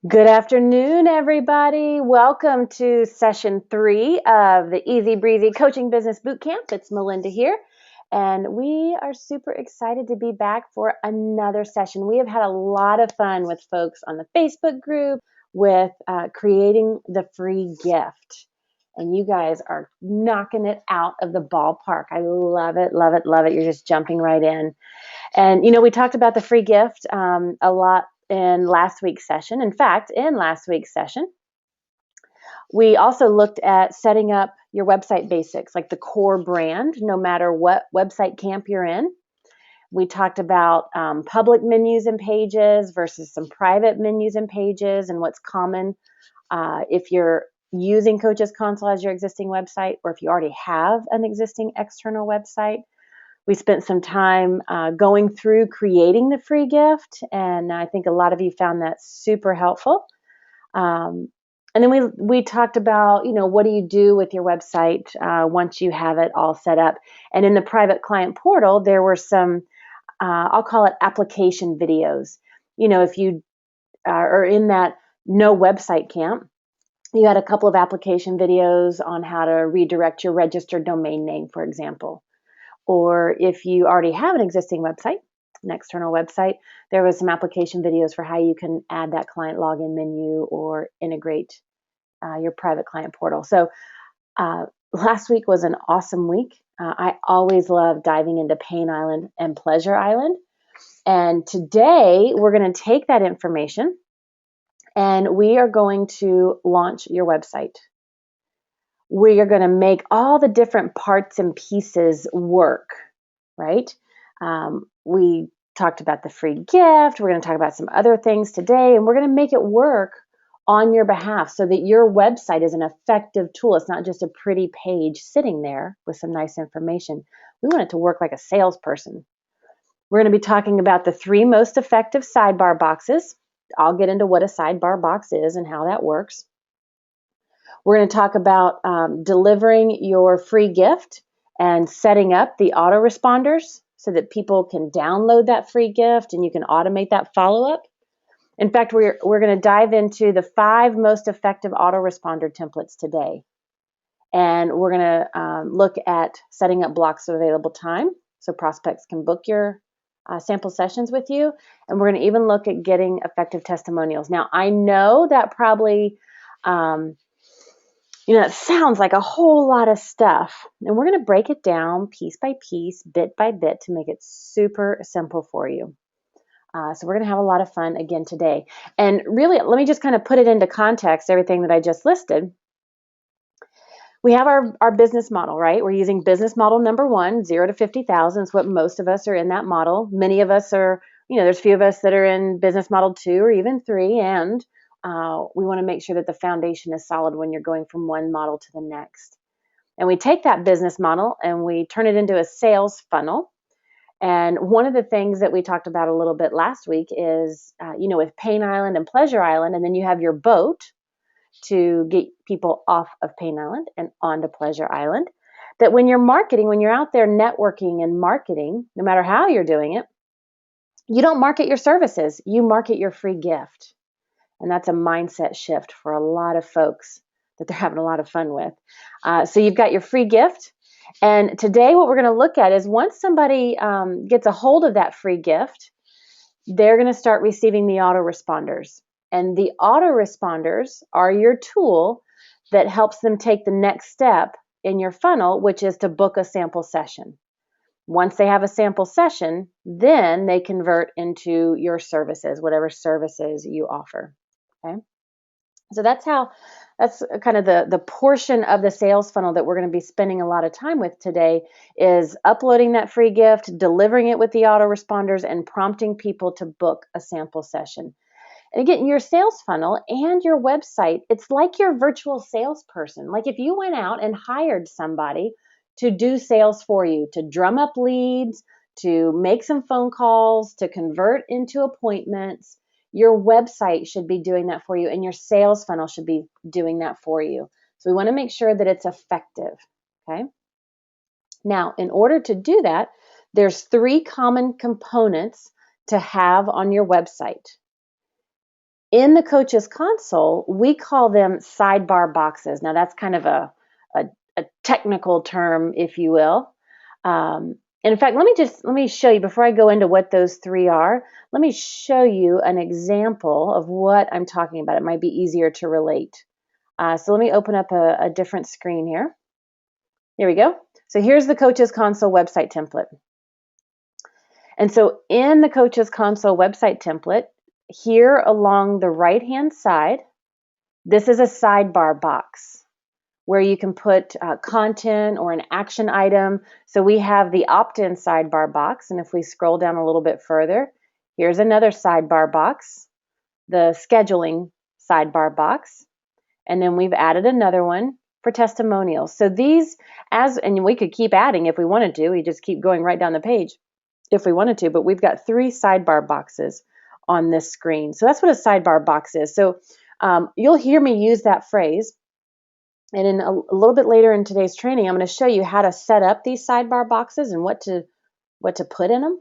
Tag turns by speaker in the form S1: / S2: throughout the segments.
S1: Good afternoon, everybody. Welcome to session 3 of the Easy Breezy Coaching Business Bootcamp. It's Melinda here, and we are super excited to be back for another session. We have had a lot of fun with folks on the Facebook group with creating the free gift. And you guys are knocking it out of the ballpark. I love it, love it, love it. You're just jumping right in. And, we talked about the free gift a lot in last week's session. In fact, in last week's session, we also looked at setting up your website basics, like the core brand, no matter what website camp you're in. We talked about public menus and pages versus some private menus and pages and what's common if you're using Coaches Console as your existing website, or if you already have an existing external website. We spent some time going through creating the free gift, and I think a lot of you found that super helpful. And then we talked about, what do you do with your website once you have it all set up? And in the private client portal, there were some, I'll call it application videos. If you are in that no website camp, you had a couple of application videos on how to redirect your registered domain name, for example. Or if you already have an existing website, an external website, there was some application videos for how you can add that client login menu or integrate your private client portal. So last week was an awesome week. I always love diving into Pain Island and Pleasure Island. And today we're going to take that information and we are going to launch your website. We are going to make all the different parts and pieces work, right? We talked about the free gift. We're going to talk about some other things today, and we're going to make it work on your behalf so that your website is an effective tool. It's not just a pretty page sitting there with some nice information. We want it to work like a salesperson. We're going to be talking about the 3 most effective sidebar boxes. I'll get into what a sidebar box is and how that works. We're going to talk about delivering your free gift and setting up the autoresponders so that people can download that free gift and you can automate that follow-up. In fact, we're going to dive into the 5 most effective autoresponder templates today. And we're going to look at setting up blocks of available time so prospects can book your sample sessions with you. And we're going to even look at getting effective testimonials. Now, I know that probably it sounds like a whole lot of stuff, and we're going to break it down piece by piece, bit by bit, to make it super simple for you. So we're going to have a lot of fun again today. And really, let me just kind of put it into context, everything that I just listed. We have our business model, right? We're using business model number 1, 0 to 50,000 is what most of us are in that model. Many of us are, there's a few of us that are in business model 2 or even 3, and we want to make sure that the foundation is solid when you're going from one model to the next. And we take that business model and we turn it into a sales funnel. And one of the things that we talked about a little bit last week is, with Pain Island and Pleasure Island, and then you have your boat to get people off of Pain Island and onto Pleasure Island, that when you're marketing, when you're out there networking and marketing, no matter how you're doing it, you don't market your services, you market your free gift. And that's a mindset shift for a lot of folks that they're having a lot of fun with. So you've got your free gift. And today what we're going to look at is once somebody gets a hold of that free gift, they're going to start receiving the autoresponders. And the autoresponders are your tool that helps them take the next step in your funnel, which is to book a sample session. Once they have a sample session, then they convert into your services, whatever services you offer. Okay. So that's kind of the portion of the sales funnel that we're going to be spending a lot of time with today is uploading that free gift, delivering it with the autoresponders, and prompting people to book a sample session. And again, your sales funnel and your website, it's like your virtual salesperson. Like if you went out and hired somebody to do sales for you, to drum up leads, to make some phone calls, to convert into appointments, your website should be doing that for you, and your sales funnel should be doing that for you. So we want to make sure that it's effective, okay? Now, in order to do that, there's 3 common components to have on your website. in the Coaches Console, we call them sidebar boxes. Now that's kind of a technical term, if you will. And in fact, let me show you before I go into what those three are. Let me show you an example of what I'm talking about. It might be easier to relate. So let me open up a different screen here. Here we go. So here's the Coaches Console website template. And so in the Coaches Console website template, here along the right-hand side, this is a sidebar box where you can put content or an action item. So we have the opt-in sidebar box, and if we scroll down a little bit further, here's another sidebar box, the scheduling sidebar box, and then we've added another one for testimonials. So these, and we could keep adding if we wanted to, we just keep going right down the page if we wanted to, but we've got 3 sidebar boxes on this screen. So that's what a sidebar box is. So you'll hear me use that phrase. And in a little bit later in today's training, I'm going to show you how to set up these sidebar boxes and what to put in them.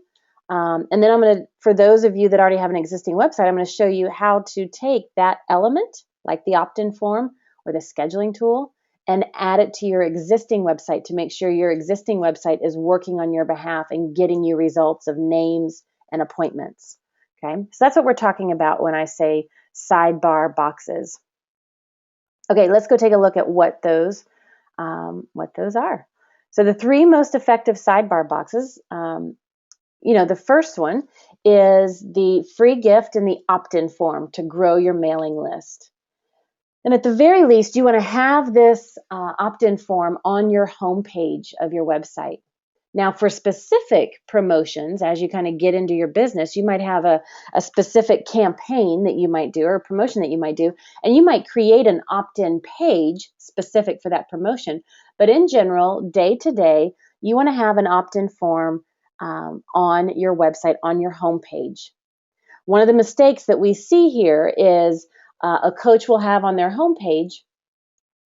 S1: And then I'm going to, for those of you that already have an existing website, I'm going to show you how to take that element, like the opt-in form or the scheduling tool, and add it to your existing website to make sure your existing website is working on your behalf and getting you results of names and appointments. Okay, so that's what we're talking about when I say sidebar boxes. Okay, let's go take a look at what those are. So the 3 most effective sidebar boxes, the first one is the free gift and the opt-in form to grow your mailing list. And at the very least, you want to have this opt-in form on your homepage of your website. Now, for specific promotions, as you kind of get into your business, you might have a specific campaign that you might do or a promotion that you might do, and you might create an opt-in page specific for that promotion. But in general, day to day, you want to have an opt-in form on your website, on your homepage. One of the mistakes that we see here is a coach will have on their homepage,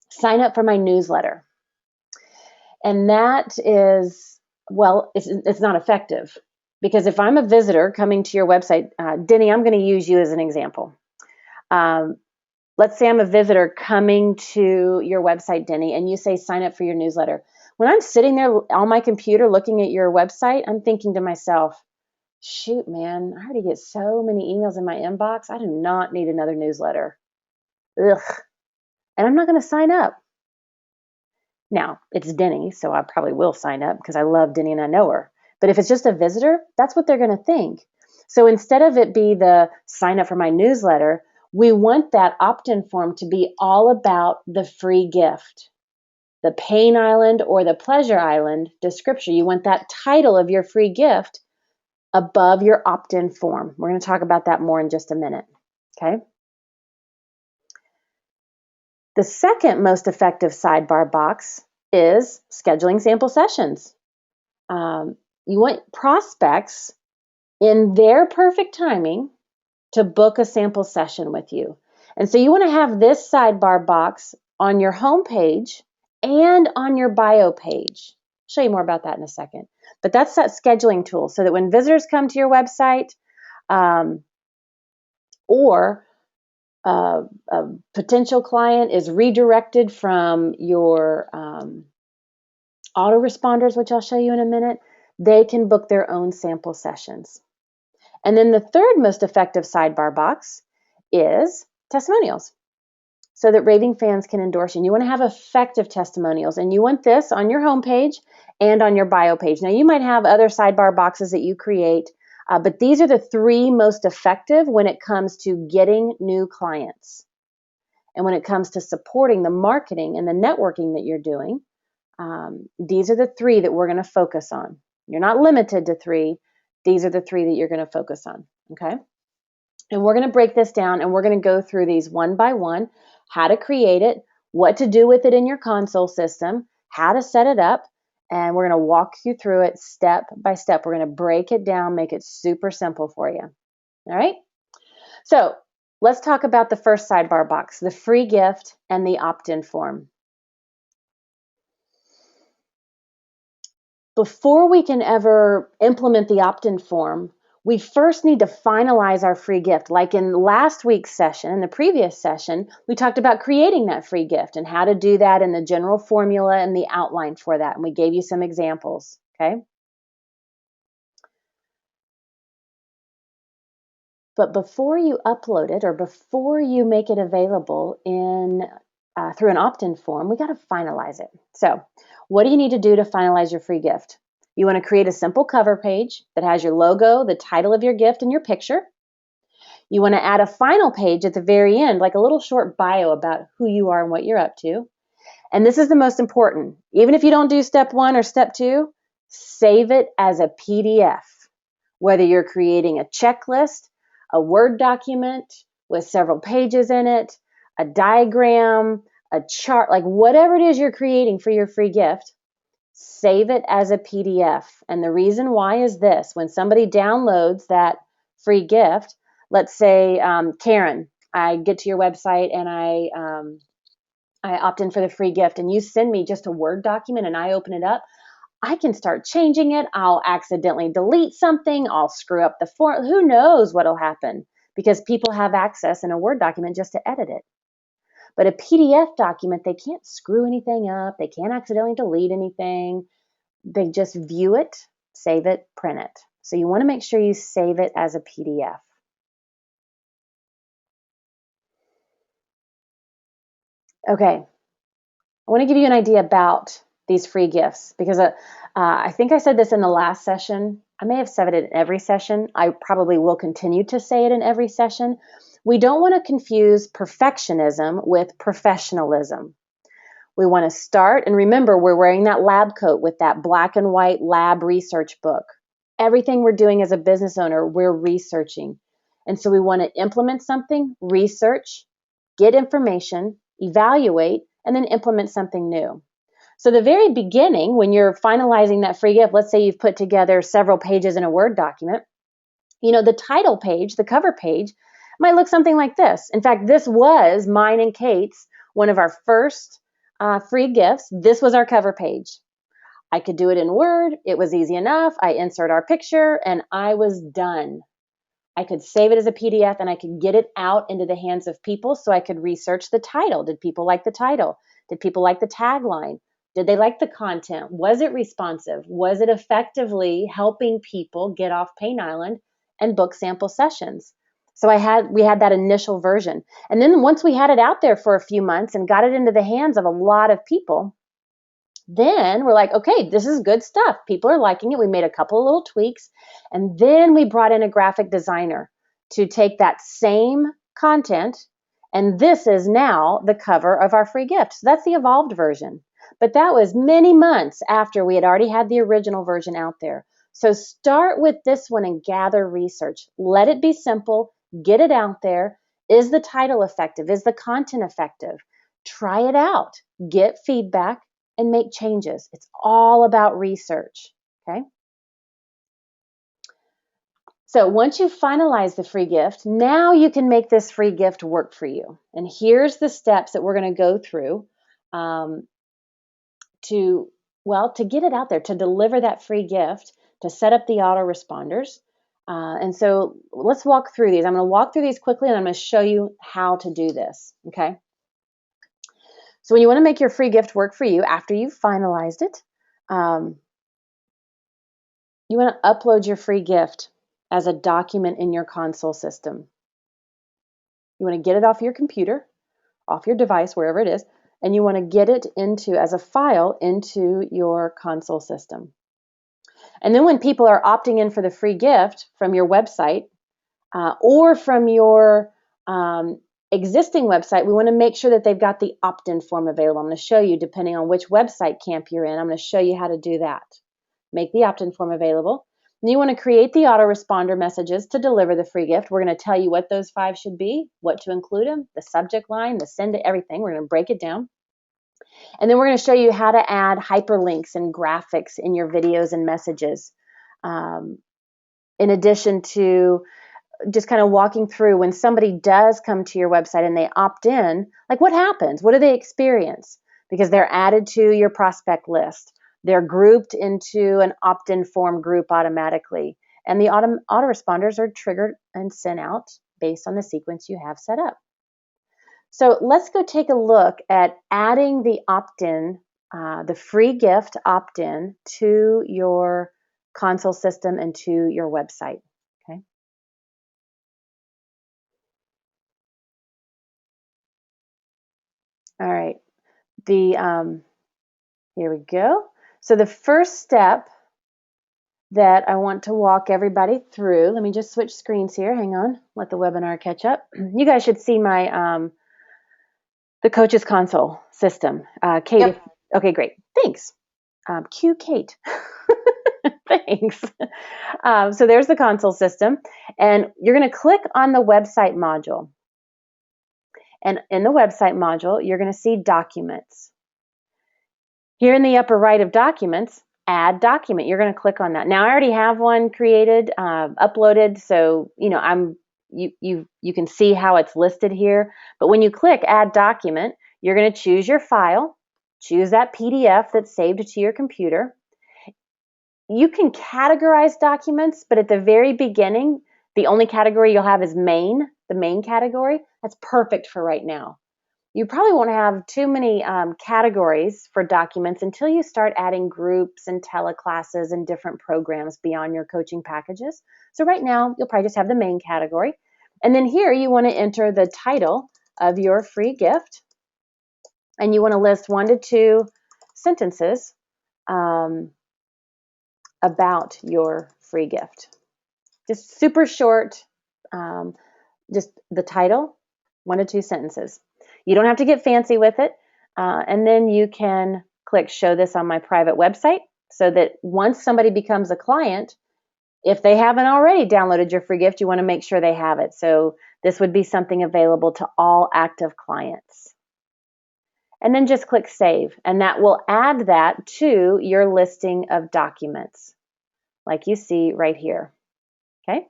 S1: sign up for my newsletter. And that is, well, it's not effective. Because if I'm a visitor coming to your website, Denny, I'm going to use you as an example. Let's say I'm a visitor coming to your website, Denny, and you say sign up for your newsletter. When I'm sitting there on my computer looking at your website, I'm thinking to myself, shoot, man, I already get so many emails in my inbox. I do not need another newsletter. Ugh. And I'm not going to sign up. Now, it's Denny, so I probably will sign up because I love Denny and I know her. But if it's just a visitor, that's what they're going to think. So instead of it be the sign up for my newsletter, we want that opt-in form to be all about the free gift. The Pain Island or the Pleasure Island description. You want that title of your free gift above your opt-in form. We're going to talk about that more in just a minute. Okay. The second most effective sidebar box is scheduling sample sessions. You want prospects in their perfect timing to book a sample session with you. And so you want to have this sidebar box on your home page and on your bio page. I'll show you more about that in a second. But that's that scheduling tool so that when visitors come to your website or a potential client is redirected from your autoresponders, which I'll show you in a minute, they can book their own sample sessions. And then the third most effective sidebar box is testimonials so that raving fans can endorse you. And you want to have effective testimonials, and you want this on your homepage and on your bio page. Now, you might have other sidebar boxes that you create, but these are the 3 most effective when it comes to getting new clients. And when it comes to supporting the marketing and the networking that you're doing, these are the 3 that we're going to focus on. You're not limited to 3. These are the 3 that you're going to focus on, okay? And we're going to break this down, and we're going to go through these one by one, how to create it, what to do with it in your console system, how to set it up, and we're going to walk you through it step by step. We're going to break it down, make it super simple for you, all right? So let's talk about the first sidebar box, the free gift and the opt-in form. Before we can ever implement the opt-in form, we first need to finalize our free gift. Like in last week's session, in the previous session, we talked about creating that free gift and how to do that and the general formula and the outline for that. And we gave you some examples, okay? But before you upload it or before you make it available in through an opt-in form, we got to finalize it. So what do you need to do to finalize your free gift? You want to create a simple cover page that has your logo, the title of your gift, and your picture. You want to add a final page at the very end, like a little short bio about who you are and what you're up to. And this is the most important. Even if you don't do step 1 or step 2, save it as a PDF. Whether you're creating a checklist, a Word document with several pages in it, a diagram, a chart, like whatever it is you're creating for your free gift, save it as a PDF. And the reason why is this: when somebody downloads that free gift, let's say, Karen, I get to your website and I opt in for the free gift, and you send me just a Word document and I open it up, I can start changing it. I'll accidentally delete something. I'll screw up the form. Who knows what'll happen, because people have access in a Word document just to edit it. But a PDF document, they can't screw anything up. They can't accidentally delete anything. They just view it, save it, print it. So you want to make sure you save it as a PDF. Okay, I want to give you an idea about these free gifts, because I think I said this in the last session. I may have said it in every session. I probably will continue to say it in every session. We don't want to confuse perfectionism with professionalism. We want to start, and remember, we're wearing that lab coat with that black and white lab research book. Everything we're doing as a business owner, we're researching. And so we want to implement something, research, get information, evaluate, and then implement something new. So the very beginning, when you're finalizing that free gift, let's say you've put together several pages in a Word document, the title page, the cover page, might look something like this. In fact, this was mine and Kate's, one of our first free gifts. This was our cover page. I could do it in Word. It was easy enough. I insert our picture and I was done. I could save it as a PDF and I could get it out into the hands of people so I could research the title. Did people like the title? Did people like the tagline? Did they like the content? Was it responsive? Was it effectively helping people get off Pain Island and book sample sessions? So we had that initial version. And then once we had it out there for a few months and got it into the hands of a lot of people, then we're like, okay, this is good stuff. People are liking it. We made a couple of little tweaks. And then we brought in a graphic designer to take that same content. And this is now the cover of our free gift. So that's the evolved version. But that was many months after we had already had the original version out there. So start with this one and gather research. Let it be simple. Get it out there. Is the title effective? Is the content effective? Try it out. Get feedback and make changes. It's all about research, okay? So once you finalize the free gift, now you can make this free gift work for you. And here's the steps that we're going to go through to get it out there, to deliver that free gift, to set up the autoresponders. And so let's walk through these. I'm going to walk through these quickly, and I'm going to show you how to do this, okay? So when you want to make your free gift work for you after you've finalized it, you want to upload your free gift as a document in your console system. You want to get it off your computer, off your device, wherever it is, and you want to get it as a file into your console system. And then when people are opting in for the free gift from your website or from your existing website, we want to make sure that they've got the opt-in form available. I'm going to show you, depending on which website camp you're in, I'm going to show you how to do that. Make the opt-in form available. And you want to create the autoresponder messages to deliver the free gift. We're going to tell you what those 5 should be, what to include them, the subject line, the send to everything. We're going to break it down. And then we're going to show you how to add hyperlinks and graphics in your videos and messages. In addition to just kind of walking through when somebody does come to your website and they opt in, like what happens? What do they experience? Because they're added to your prospect list. They're grouped into an opt-in form group automatically. And the autoresponders are triggered and sent out based on the sequence you have set up. So let's go take a look at adding the opt-in, the free gift opt-in to your console system and to your website. Okay. All right. Here we go. So the first step that I want to walk everybody through, let me just switch screens here. Hang on, let the webinar catch up. You guys should see my the Coaches Console system. Kate,
S2: Yep.
S1: Okay, great. Thanks. Cue Kate. Thanks. So there's the console system, and you're going to click on the website module. And in the website module, you're going to see documents. Here in the upper right of documents, add document. You're going to click on that. Now I already have one created, uploaded, so you can see how it's listed here. But when you click add document, you're going to choose your file, choose that PDF that's saved to your computer. You can categorize documents, but at the very beginning, the only category you'll have is main, the main category. That's perfect for right now. You probably won't have too many categories for documents until you start adding groups and teleclasses and different programs beyond your coaching packages. So right now, you'll probably just have the main category. And then here, you want to enter the title of your free gift. And you want to list 1 to 2 sentences about your free gift. Just super short, just the title, 1 to 2 sentences. You don't have to get fancy with it. And then you can click show this on my private website so that once somebody becomes a client, if they haven't already downloaded your free gift, you want to make sure they have it. So this would be something available to all active clients. And then just click save, and that will add that to your listing of documents like you see right here. Okay.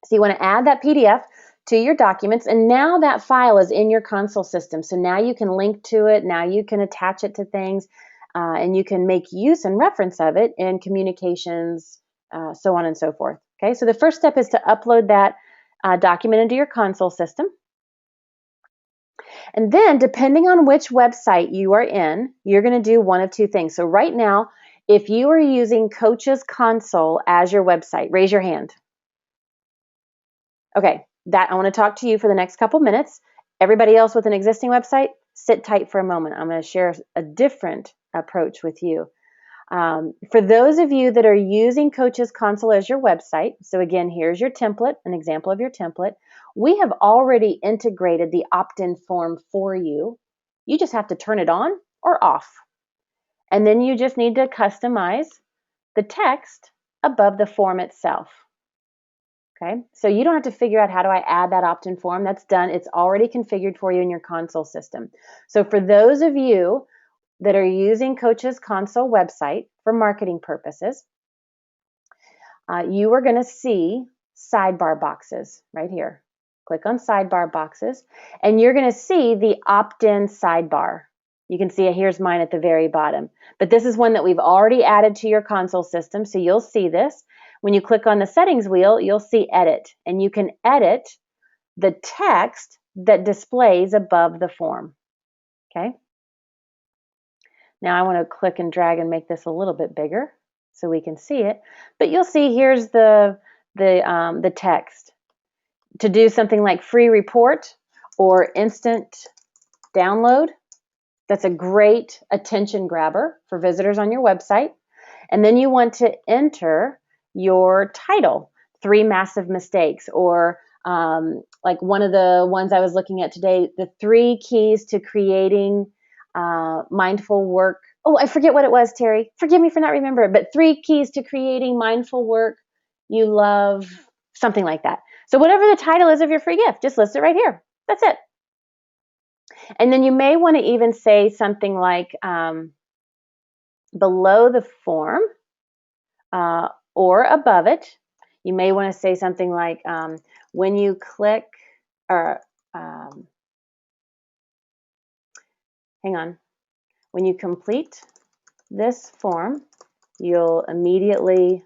S1: So you want to add that PDF to your documents, and now that file is in your console system. So now you can link to it, now you can attach it to things, and you can make use and reference of it in communications, so on and so forth. Okay, so the first step is to upload that document into your console system. And then depending on which website you are in, you're going to do one of 2 things. So right now, if you are using Coaches Console as your website, raise your hand. Okay, I want to talk to you for the next couple minutes. Everybody else with an existing website, sit tight for a moment. I'm going to share a different approach with you. For those of you that are using Coaches Console as your website, so again, here's your template, an example of your template. We have already integrated the opt-in form for you. You just have to turn it on or off. And then you just need to customize the text above the form itself. Okay, so you don't have to figure out how do I add that opt-in form. That's done. It's already configured for you in your console system. So for those of you that are using Coaches Console website for marketing purposes, you are going to see sidebar boxes right here. Click on sidebar boxes, and you're going to see the opt-in sidebar. You can see it, here's mine at the very bottom. But this is one that we've already added to your console system, so you'll see this. When you click on the settings wheel, you'll see edit, and you can edit the text that displays above the form. Okay. Now I want to click and drag and make this a little bit bigger so we can see it. But you'll see here's the text. To do something like free report or instant download, that's a great attention grabber for visitors on your website. And then you want to enter your title, 3 massive mistakes, or like one of the ones I was looking at today, the 3 keys to creating mindful work. Oh, I forget what it was, Terry. Forgive me for not remembering, but 3 keys to creating mindful work you love, something like that. So whatever the title is of your free gift, just list it right here. That's it. And then you may want to even say something like below the form or above it, you may want to say something like when you click, or hang on, when you complete this form, you'll immediately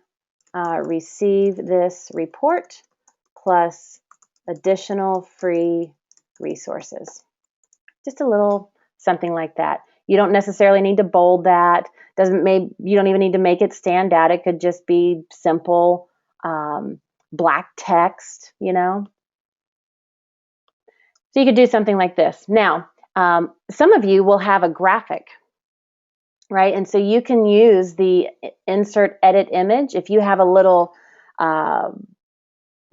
S1: receive this report plus additional free resources. Just a little something like that. You don't necessarily need to bold that. You don't even need to make it stand out. It could just be simple black text, you know. So you could do something like this. Now, some of you will have a graphic, right? And so you can use the insert edit image. If you have a little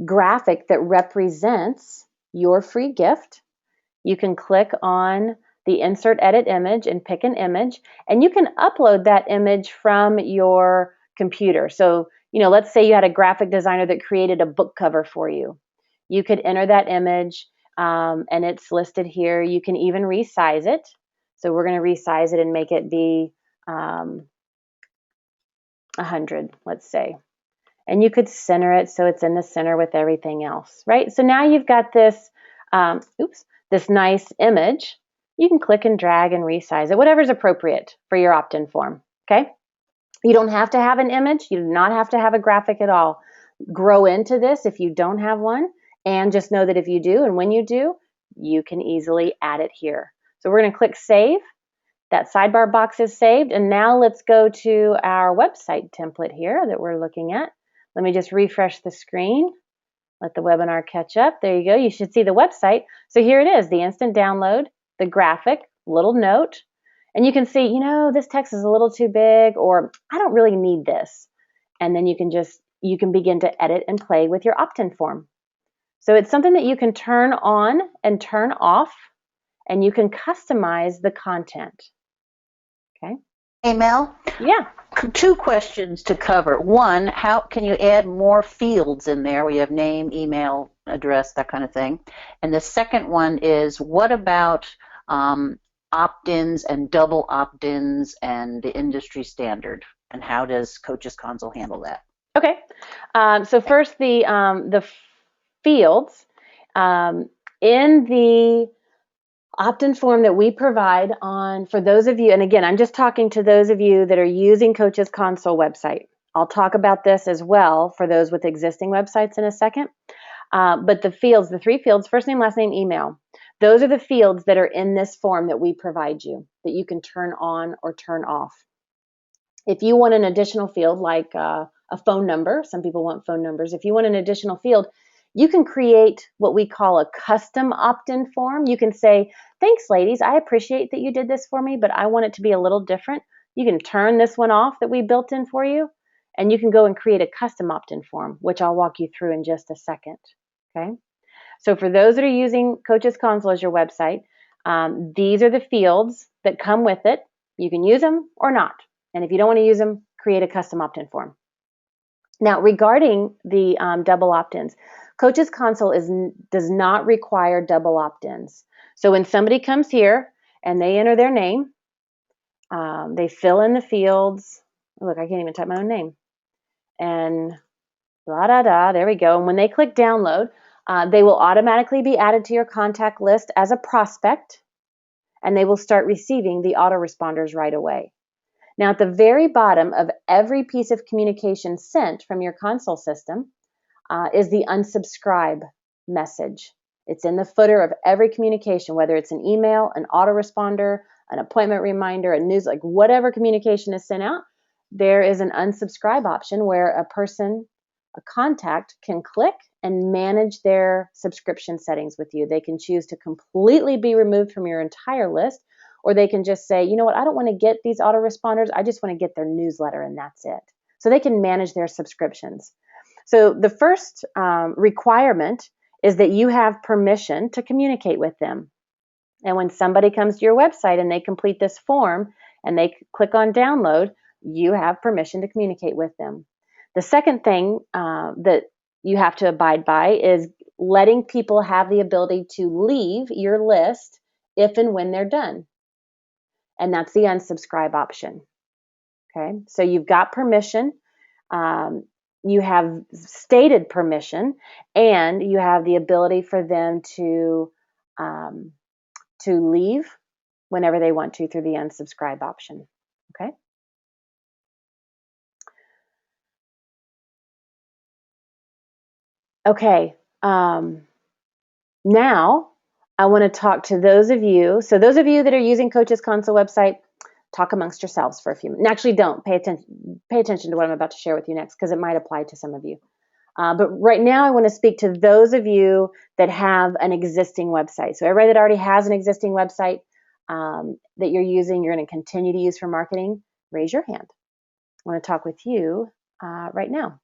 S1: graphic that represents your free gift, you can click on the insert edit image and pick an image, and you can upload that image from your computer. So, you know, let's say you had a graphic designer that created a book cover for you. You could enter that image, and it's listed here. You can even resize it. So we're going to resize it and make it be 100, let's say. And you could center it so it's in the center with everything else, right? So now you've got this, this nice image. You can click and drag and resize it, whatever's appropriate for your opt-in form, okay? You don't have to have an image. You do not have to have a graphic at all. Grow into this if you don't have one, and just know that if you do, and when you do, you can easily add it here. So we're going to click Save. That sidebar box is saved, and now let's go to our website template here that we're looking at. Let me just refresh the screen. Let the webinar catch up. There you go. You should see the website. So here it is, the instant download, the graphic, little note. And you can see, you know, this text is a little too big, or I don't really need this. And then you can begin to edit and play with your opt-in form. So it's something that you can turn on and turn off, and you can customize the content. Okay.
S2: Hey, Mel?
S1: Yeah.
S2: 2 questions to cover. One, how can you add more fields in there? We have name, email, address, that kind of thing. And the second one is, what about opt-ins and double opt-ins and the industry standard? And how does Coaches Console handle that?
S1: Okay. So first, the fields in the opt-in form that we provide for those of you, and again, I'm just talking to those of you that are using Coaches Console website. I'll talk about this as well for those with existing websites in a second. But the fields, the 3 fields, first name, last name, email, those are the fields that are in this form that we provide you that you can turn on or turn off. If you want an additional field like a phone number, some people want phone numbers. If you want an additional field, you can create what we call a custom opt-in form. You can say, thanks, ladies, I appreciate that you did this for me, but I want it to be a little different. You can turn this one off that we built in for you, and you can go and create a custom opt-in form, which I'll walk you through in just a second. Okay. So for those that are using Coaches Console as your website, these are the fields that come with it. You can use them or not. And if you don't want to use them, create a custom opt-in form. Now, regarding the double opt-ins, Coaches Console does not require double opt-ins. So when somebody comes here and they enter their name, they fill in the fields. Look, I can't even type my own name. And blah, da, da, there we go. And when they click download, they will automatically be added to your contact list as a prospect, and they will start receiving the autoresponders right away. Now, at the very bottom of every piece of communication sent from your console system is the unsubscribe message. It's in the footer of every communication, whether it's an email, an autoresponder, an appointment reminder, a news, like whatever communication is sent out, there is an unsubscribe option where a contact can click and manage their subscription settings with you. They can choose to completely be removed from your entire list, or they can just say, you know what, I don't want to get these autoresponders. I just want to get their newsletter, and that's it. So they can manage their subscriptions. So the first requirement is that you have permission to communicate with them. And when somebody comes to your website and they complete this form and they click on download, you have permission to communicate with them. The second thing that you have to abide by is letting people have the ability to leave your list if and when they're done. And that's the unsubscribe option. Okay, so you've got permission, you have stated permission, and you have the ability for them to leave whenever they want to through the unsubscribe option. Okay. Okay, now I want to talk to those of you. So those of you that are using Coaches Console website, talk amongst yourselves for a few minutes. Actually, don't pay attention. Pay attention to what I'm about to share with you next, because it might apply to some of you. But right now, I want to speak to those of you that have an existing website. So everybody that already has an existing website that you're using, you're going to continue to use for marketing, raise your hand. I want to talk with you right now.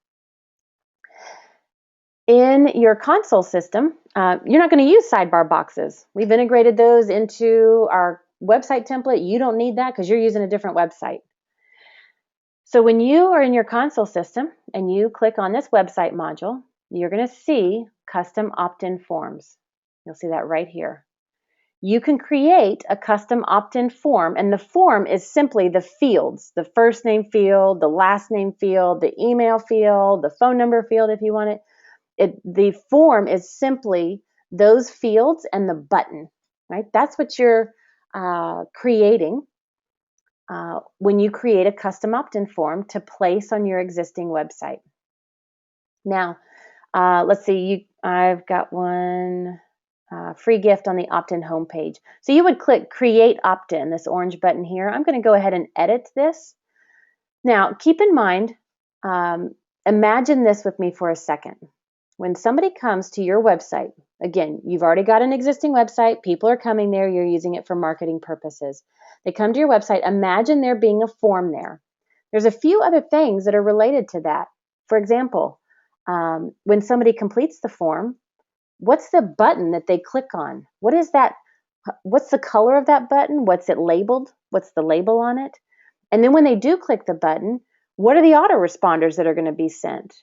S1: In your console system, you're not going to use sidebar boxes. We've integrated those into our website template. You don't need that because you're using a different website. So when you are in your console system and you click on this website module, you're going to see custom opt-in forms. You'll see that right here. You can create a custom opt-in form, and the form is simply the fields, the first name field, the last name field, the email field, the phone number field if you want it. The form is simply those fields and the button, right? That's what you're creating when you create a custom opt-in form to place on your existing website. Now, let's see, I've got one free gift on the opt-in homepage. So you would click Create Opt-in, this orange button here. I'm going to go ahead and edit this. Now, keep in mind, imagine this with me for a second. When somebody comes to your website, again, you've already got an existing website, people are coming there, you're using it for marketing purposes. They come to your website, imagine there being a form there. There's a few other things that are related to that. For example, when somebody completes the form, what's the button that they click on? What is that? What's the color of that button? What's it labeled? What's the label on it? And then when they do click the button, what are the autoresponders that are going to be sent?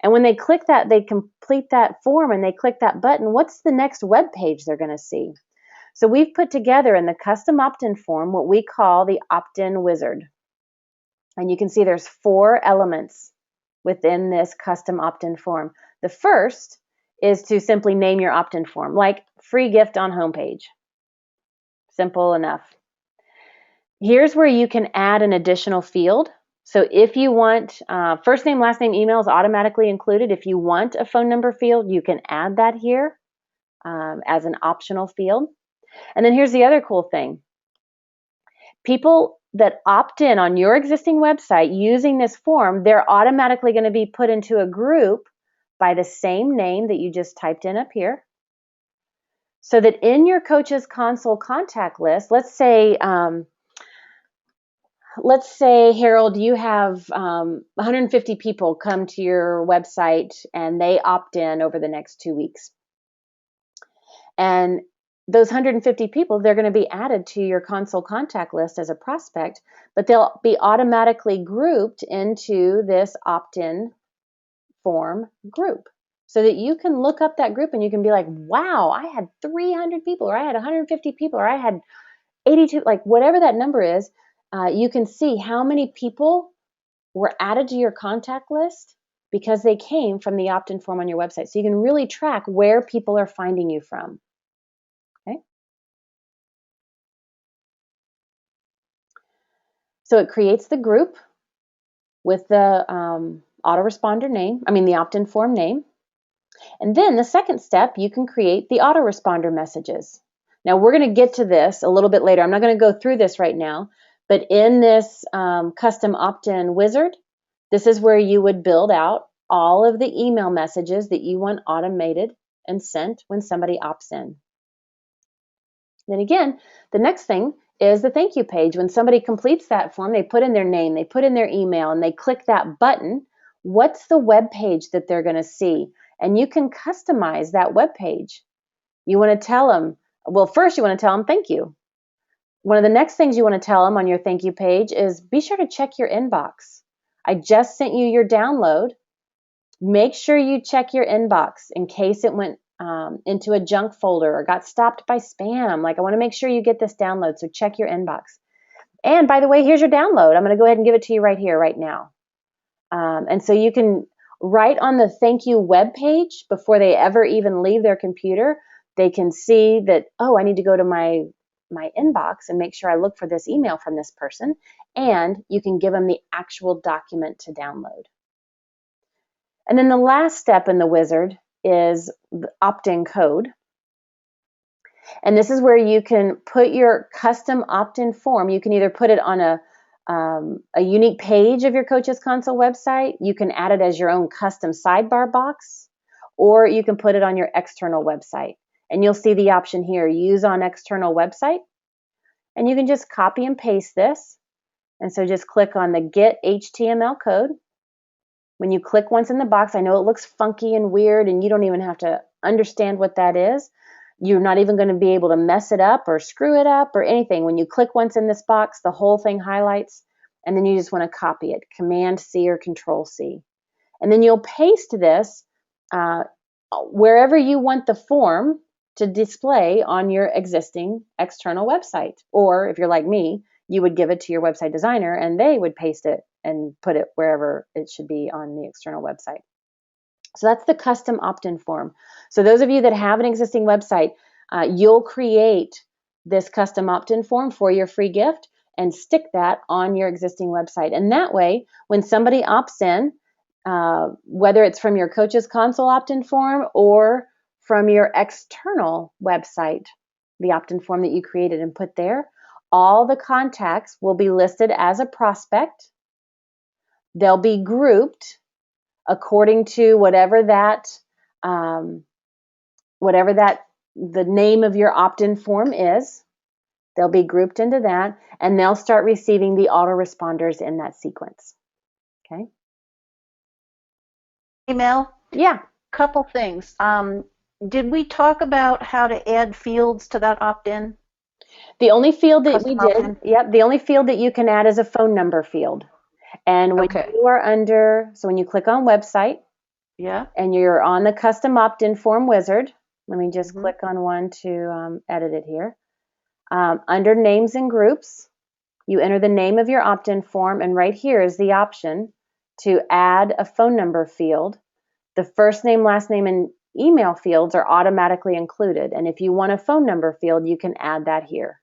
S1: And when they click that, they complete that form and they click that button, what's the next web page they're going to see? So we've put together in the custom opt-in form what we call the opt-in wizard. And you can see there's 4 elements within this custom opt-in form. The first is to simply name your opt-in form, like free gift on homepage. Simple enough. Here's where you can add an additional field. So if you want first name, last name, email is automatically included. If you want a phone number field, you can add that here as an optional field. And then here's the other cool thing. People that opt in on your existing website using this form, they're automatically going to be put into a group by the same name that you just typed in up here. So that in your Coaches Console contact list, let's say, Harold, you have 150 people come to your website and they opt in over the next 2 weeks. And those 150 people, they're going to be added to your console contact list as a prospect, but they'll be automatically grouped into this opt-in form group so that you can look up that group and you can be like, wow, I had 300 people, or I had 150 people, or I had 82, like whatever that number is. You can see how many people were added to your contact list because they came from the opt-in form on your website. So you can really track where people are finding you from. Okay. So it creates the group with the autoresponder name, the opt-in form name. And then the second step, you can create the autoresponder messages. Now we're going to get to this a little bit later. I'm not going to go through this right now, but in this custom opt-in wizard, this is where you would build out all of the email messages that you want automated and sent when somebody opts in. Then again, the next thing is the thank you page. When somebody completes that form, they put in their name, they put in their email, and they click that button. What's the web page that they're going to see? And you can customize that web page. You want to tell them, well, first you want to tell them thank you. One of the next things you want to tell them on your thank you page is be sure to check your inbox. I just sent you your download. Make sure you check your inbox in case it went into a junk folder or got stopped by spam. Like, I want to make sure you get this download, so check your inbox. And by the way, here's your download. I'm going to go ahead and give it to you right here, right now. And so you can write on the thank you web page before they ever even leave their computer. They can see that, oh, I need to go to my inbox and make sure I look for this email from this person. And you can give them the actual document to download. And then the last step in the wizard is the opt-in code. And this is where you can put your custom opt-in form. You can either put it on a unique page of your Coaches Console website. You can add it as your own custom sidebar box, or you can put it on your external website. And you'll see the option here, use on external website. And you can just copy and paste this. And so just click on the Get HTML code. When you click once in the box, I know it looks funky and weird, and you don't even have to understand what that is. You're not even going to be able to mess it up or screw it up or anything. When you click once in this box, the whole thing highlights, and then you just want to copy it, Command-C or Control-C. And then you'll paste this wherever you want the form to display on your existing external website. Or if you're like me, you would give it to your website designer and they would paste it and put it wherever it should be on the external website. So that's the custom opt-in form. So those of you that have an existing website, you'll create this custom opt-in form for your free gift and stick that on your existing website. And that way, when somebody opts in, whether it's from your Coaches Console opt-in form or from your external website, the opt-in form that you created and put there, all the contacts will be listed as a prospect. They'll be grouped according to whatever that the name of your opt-in form is. They'll be grouped into that, and they'll start receiving the autoresponders in that sequence. Okay.
S2: Email?
S1: Yeah.
S2: Couple things. Did we talk about how to add fields to that opt-in?
S1: The only field that
S2: Custom
S1: we did,
S2: opt-in?
S1: yep, the only field that you can add is a phone number field. And when
S2: Okay.
S1: you are under, so when you click on website,
S2: Yeah.
S1: and you're on the custom opt-in form wizard, let me just
S2: Mhm.
S1: click on one to edit it here. Under names and groups, you enter the name of your opt-in form, and right here is the option to add a phone number field. The first name, last name, and email fields are automatically included. And if you want a phone number field, you can add that here.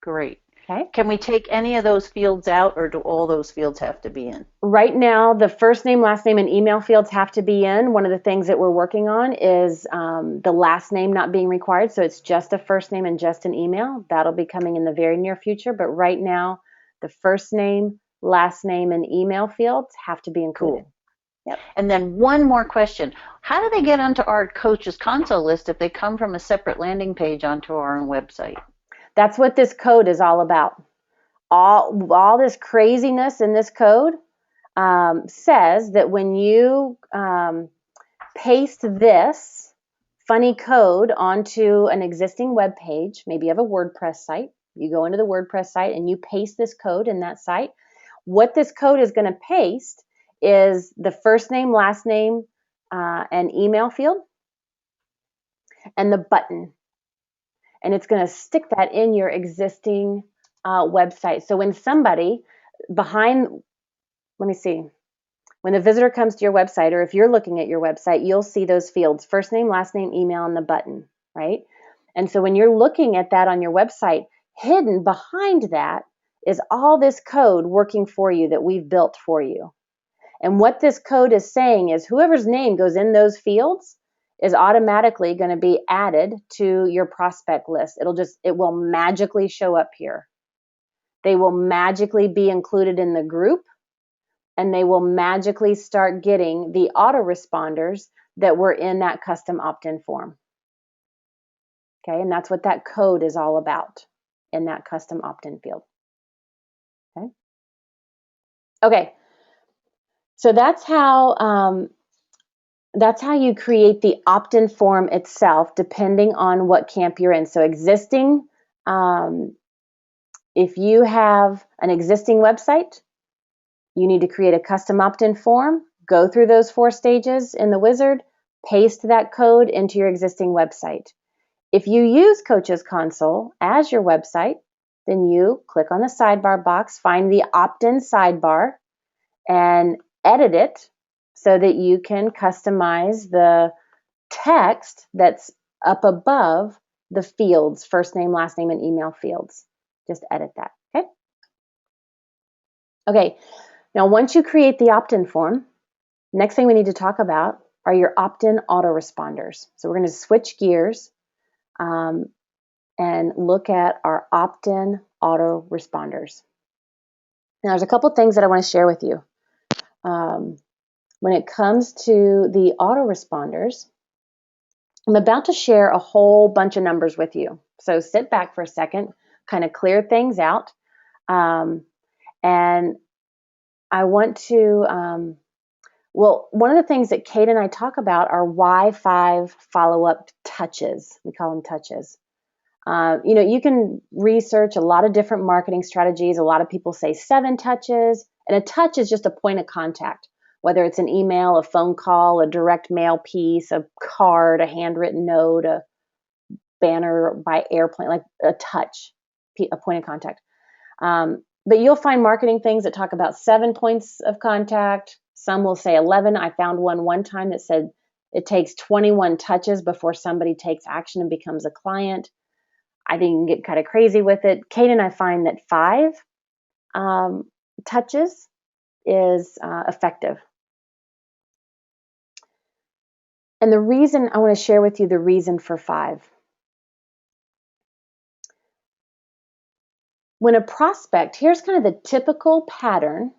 S2: Great.
S1: Okay.
S2: Can we take any of those fields out, or do all those fields have to be in?
S1: Right now, the first name, last name, and email fields have to be in. One of the things that we're working on is the last name not being required. So it's just a first name and just an email. That'll be coming in the very near future. But right now, the first name, last name, and email fields have to be included.
S2: Cool.
S1: Yep.
S2: And then one more question. How do they get onto our Coaches Console list if they come from a separate landing page onto our own website?
S1: That's what this code is all about. All this craziness in this code says that when you paste this funny code onto an existing web page, maybe you have a WordPress site, you go into the WordPress site and you paste this code in that site. What this code is going to paste is the first name, last name, and email field, and the button. And it's going to stick that in your existing website. So when somebody behind, let me see, when the visitor comes to your website, or if you're looking at your website, you'll see those fields, first name, last name, email, and the button, right? And so when you're looking at that on your website, hidden behind that is all this code working for you that we've built for you. And what this code is saying is whoever's name goes in those fields is automatically going to be added to your prospect list. It will magically show up here. They will magically be included in the group, and they will magically start getting the autoresponders that were in that custom opt-in form. Okay, and that's what that code is all about in that custom opt-in field. Okay, so that's how you create the opt-in form itself, depending on what camp you're in. So existing, if you have an existing website, you need to create a custom opt-in form, go through those 4 stages in the wizard, paste that code into your existing website. If you use Coaches Console as your website, then you click on the sidebar box, find the opt-in sidebar, and edit it so that you can customize the text that's up above the fields, first name, last name, and email fields. Just edit that, okay? Okay, now once you create the opt-in form, next thing we need to talk about are your opt-in autoresponders. So we're going to switch gears and look at our opt-in autoresponders. Now, there's a couple things that I want to share with you. When it comes to the autoresponders, I'm about to share a whole bunch of numbers with you. So sit back for a second, kind of clear things out. And I want to, one of the things that Kate and I talk about are why 5 follow-up touches. We call them touches. You can research a lot of different marketing strategies. A lot of people say 7 touches, and a touch is just a point of contact, whether it's an email, a phone call, a direct mail piece, a card, a handwritten note, a banner by airplane, like a touch, a point of contact. But you'll find marketing things that talk about 7 points of contact. Some will say 11. I found one time that said it takes 21 touches before somebody takes action and becomes a client. I didn't get kind of crazy with it. Kate and I find that 5 touches is effective. And the reason, I want to share with you the reason for 5. When a prospect, here's kind of the typical pattern,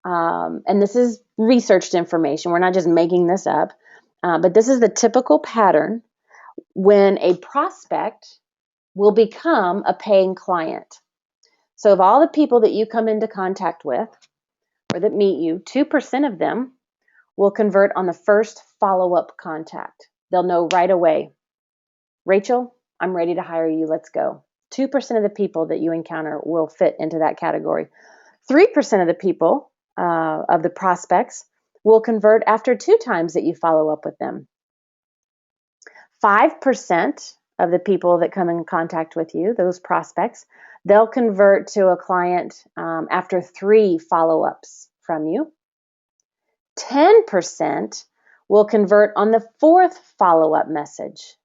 S1: and this is researched information. We're not just making this up, but this is the typical pattern when a prospect will become a paying client. So of all the people that you come into contact with or that meet you, 2% of them will convert on the first follow-up contact. They'll know right away, Rachel, I'm ready to hire you. Let's go. 2% of the people that you encounter will fit into that category. 3% of the people, of the prospects, will convert after 2 times that you follow up with them. 5% of the people that come in contact with you, those prospects, they'll convert to a client after 3 follow-ups from you. 10% will convert on the 4th follow-up message.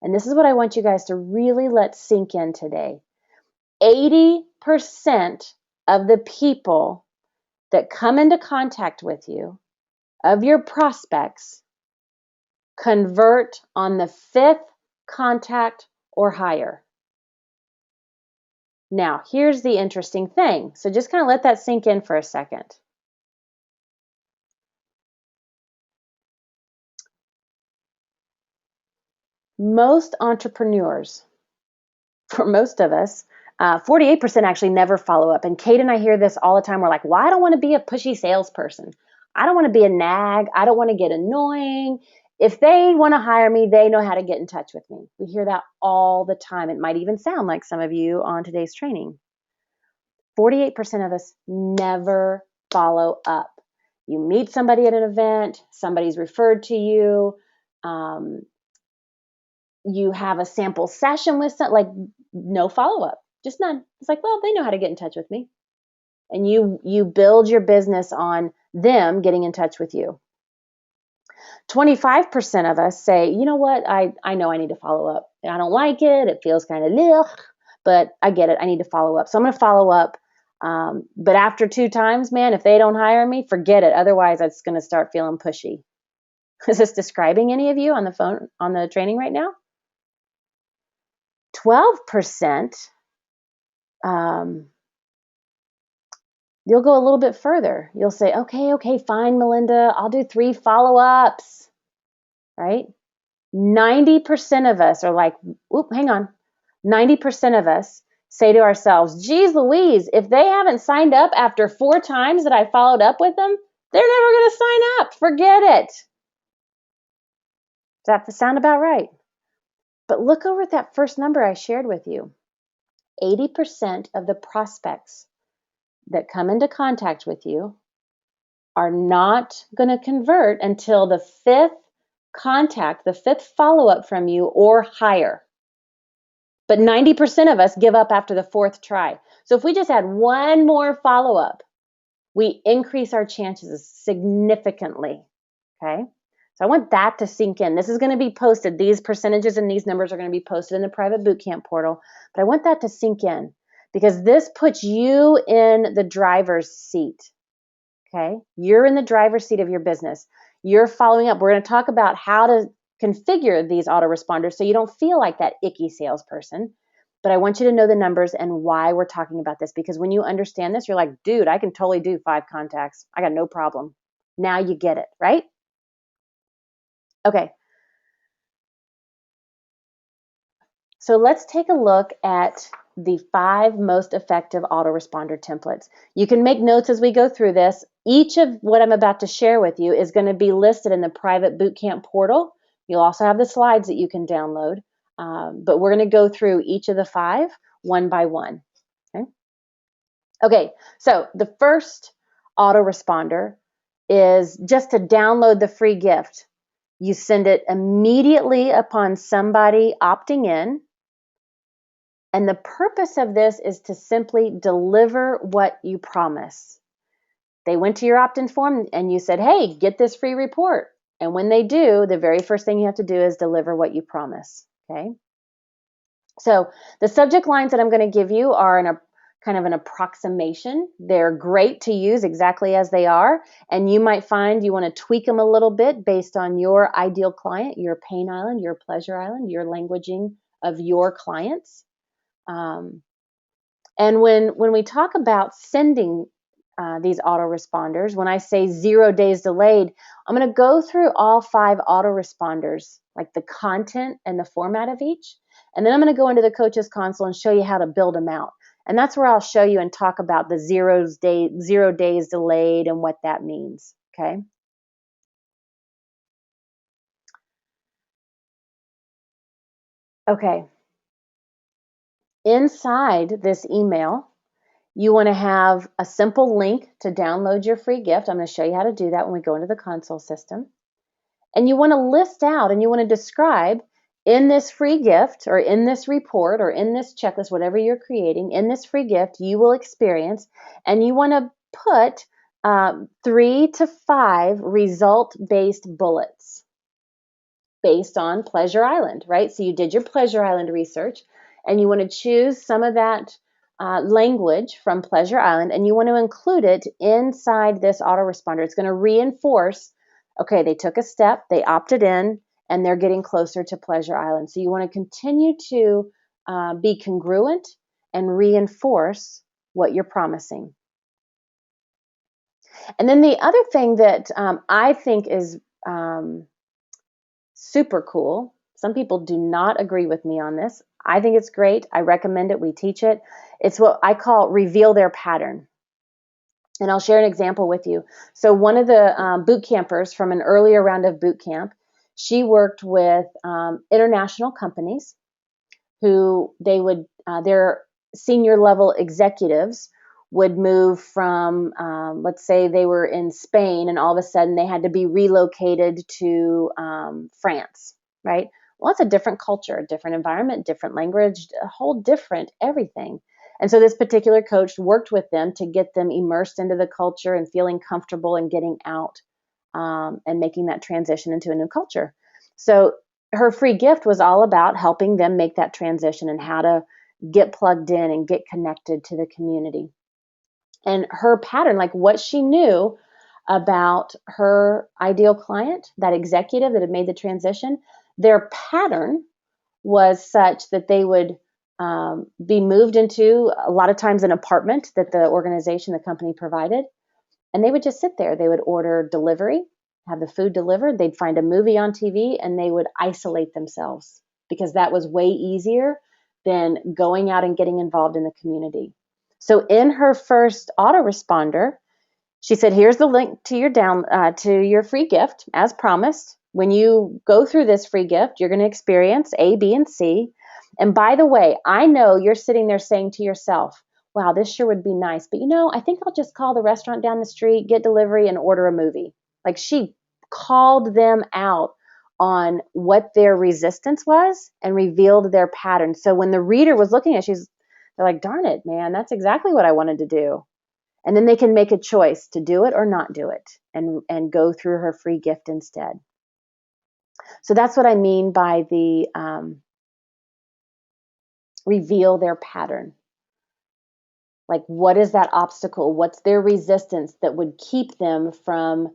S1: And this is what I want you guys to really let sink in today. 80% of the people that come into contact with you, of your prospects, convert on the 5th contact or higher. Now, here's the interesting thing. So just kind of let that sink in for a second. Most entrepreneurs, for most of us, 48% actually never follow up. And Kate and I hear this all the time. We're like, well, I don't want to be a pushy salesperson. I don't want to be a nag. I don't want to get annoying. If they want to hire me, they know how to get in touch with me. We hear that all the time. It might even sound like some of you on today's training. 48% of us never follow up. You meet somebody at an event, somebody's referred to you, you have a sample session with like no follow-up, just none. It's like, well, they know how to get in touch with me. And you build your business on them getting in touch with you. 25% of us say, you know what, I know I need to follow up. I don't like it. It feels kind of ugh, but I get it. I need to follow up. So I'm going to follow up. But after 2 times, man, if they don't hire me, forget it. Otherwise, it's going to start feeling pushy. Is this describing any of you on the phone, on the training right now? 12%, you'll go a little bit further. You'll say, okay, fine, Melinda, I'll do 3 follow-ups, right? 90% of us are like, hang on. 90% of us say to ourselves, geez Louise, if they haven't signed up after 4 times that I followed up with them, they're never going to sign up. Forget it. Does that sound about right? But look over at that first number I shared with you. 80% of the prospects that come into contact with you are not going to convert until the 5th contact, the 5th follow-up from you or higher. But 90% of us give up after the 4th try. So if we just had 1 more follow-up, we increase our chances significantly, okay? So I want that to sink in. This is going to be posted. These percentages and these numbers are going to be posted in the private bootcamp portal. But I want that to sink in because this puts you in the driver's seat, okay? You're in the driver's seat of your business. you're following up. We're going to talk about how to configure these autoresponders so you don't feel like that icky salesperson. But I want you to know the numbers and why we're talking about this, because when you understand this, you're like, dude, I can totally do 5 contacts. I got no problem. Now you get it, right? Okay. So let's take a look at the 5 most effective autoresponder templates. You can make notes as we go through this. Each of what I'm about to share with you is going to be listed in the private Bootcamp portal. You'll also have the slides that you can download, but we're going to go through each of the 5 one by one. Okay, so the first autoresponder is just to download the free gift. You send it immediately upon somebody opting in. And the purpose of this is to simply deliver what you promise. They went to your opt-in form and you said, hey, get this free report. And when they do, the very first thing you have to do is deliver what you promise. Okay. So the subject lines that I'm going to give you are in a kind of an approximation. They're great to use exactly as they are. And you might find you want to tweak them a little bit based on your ideal client, your pain island, your pleasure island, your languaging of your clients. And when we talk about sending these autoresponders, when I say 0 days delayed, I'm going to go through all 5 autoresponders, like the content and the format of each. And then I'm going to go into the coaches console and show you how to build them out. And that's where I'll show you and talk about the 0 days delayed and what that means. Okay. Okay. Inside this email, you want to have a simple link to download your free gift. I'm going to show you how to do that when we go into the console system. And you want to list out and you want to describe in this free gift or in this report or in this checklist, whatever you're creating, in this free gift you will experience, and you want to put 3 to 5 result-based bullets based on Pleasure Island, right? So you did your Pleasure Island research and you want to choose some of that language from Pleasure Island and you want to include it inside this autoresponder. It's going to reinforce, okay, they took a step, they opted in, and they're getting closer to Pleasure Island. So you want to continue to be congruent and reinforce what you're promising. And then the other thing that I think is super cool. Some people do not agree with me on this. I think it's great. I recommend it. We teach it. It's what I call reveal their pattern. And I'll share an example with you. So one of the boot campers from an earlier round of boot camp, she worked with international companies who they would, their senior level executives would move from, let's say they were in Spain and all of a sudden they had to be relocated to France, right? Well, it's a different culture, a different environment, different language, a whole different everything. And so this particular coach worked with them to get them immersed into the culture and feeling comfortable and getting out and making that transition into a new culture. So her free gift was all about helping them make that transition and how to get plugged in and get connected to the community. And her pattern, like what she knew about her ideal client, that executive that had made the transition, their pattern was such that they would be moved into a lot of times an apartment that the organization, the company provided. And they would just sit there. They would order delivery, have the food delivered. They'd find a movie on TV and they would isolate themselves because that was way easier than going out and getting involved in the community. So in her first autoresponder, she said, here's the link to your free gift as promised. When you go through this free gift, you're going to experience A, B, and C. And by the way, I know you're sitting there saying to yourself, wow, this sure would be nice. But I think I'll just call the restaurant down the street, get delivery, and order a movie. Like she called them out on what their resistance was and revealed their pattern. So when the reader was looking at it, they're like, darn it, man, that's exactly what I wanted to do. And then they can make a choice to do it or not do it and go through her free gift instead. So that's what I mean by the reveal their pattern. Like, what is that obstacle? What's their resistance that would keep them from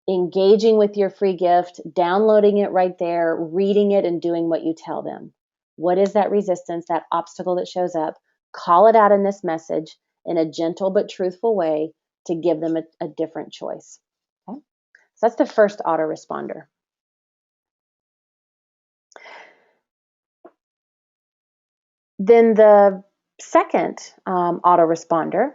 S1: engaging with your free gift, downloading it right there, reading it, and doing what you tell them. What is that resistance, that obstacle that shows up? Call it out in this message in a gentle but truthful way to give them a different choice. Okay? So that's the first autoresponder. Then the second autoresponder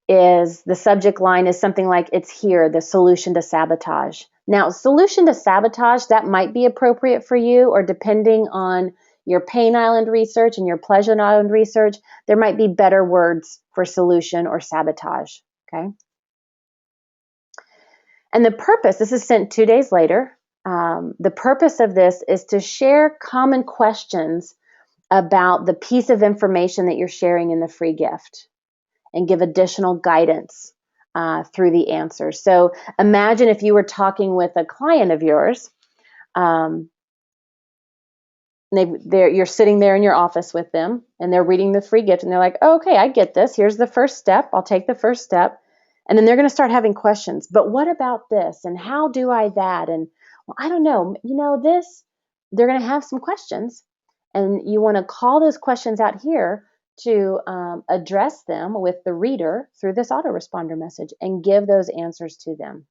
S1: is the subject line is something like, it's here, the solution to sabotage. Now, solution to sabotage, that might be appropriate for you, or depending on your Pain Island research and your Pleasure Island research, there might be better words for solution or sabotage, okay? And the purpose, this is sent 2 days later, the purpose of this is to share common questions about the piece of information that you're sharing in the free gift and give additional guidance through the answers. So imagine if you were talking with a client of yours, you're sitting there in your office with them and they're reading the free gift and they're like, oh, okay, I get this. Here's the first step. I'll take the first step. And then they're going to start having questions. But what about this? And how do I that? And well, I don't know. This, they're going to have some questions. And you want to call those questions out here to address them with the reader through this autoresponder message and give those answers to them.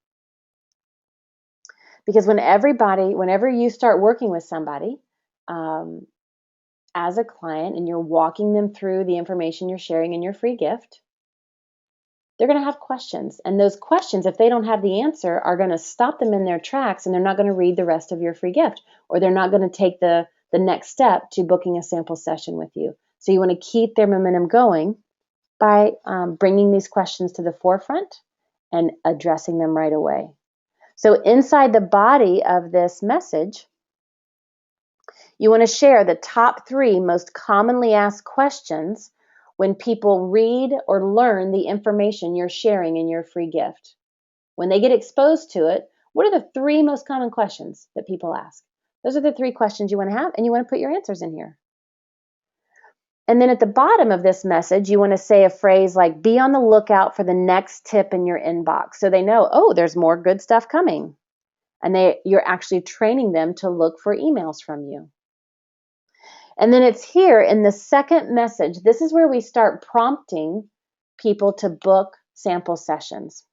S1: Because whenever you start working with somebody as a client and you're walking them through the information you're sharing in your free gift, they're going to have questions. And those questions, if they don't have the answer, are going to stop them in their tracks, and they're not going to read the rest of your free gift, or they're not going to take the next step to booking a sample session with you. So you want to keep their momentum going by bringing these questions to the forefront and addressing them right away. So inside the body of this message, you want to share the top 3 most commonly asked questions when people read or learn the information you're sharing in your free gift. When they get exposed to it, what are the 3 most common questions that people ask? Those are the 3 questions you want to have, and you want to put your answers in here. And then at the bottom of this message, you want to say a phrase like, be on the lookout for the next tip in your inbox. So they know, oh, there's more good stuff coming. And you're actually training them to look for emails from you. And then it's here in the second message. This is where we start prompting people to book sample sessions.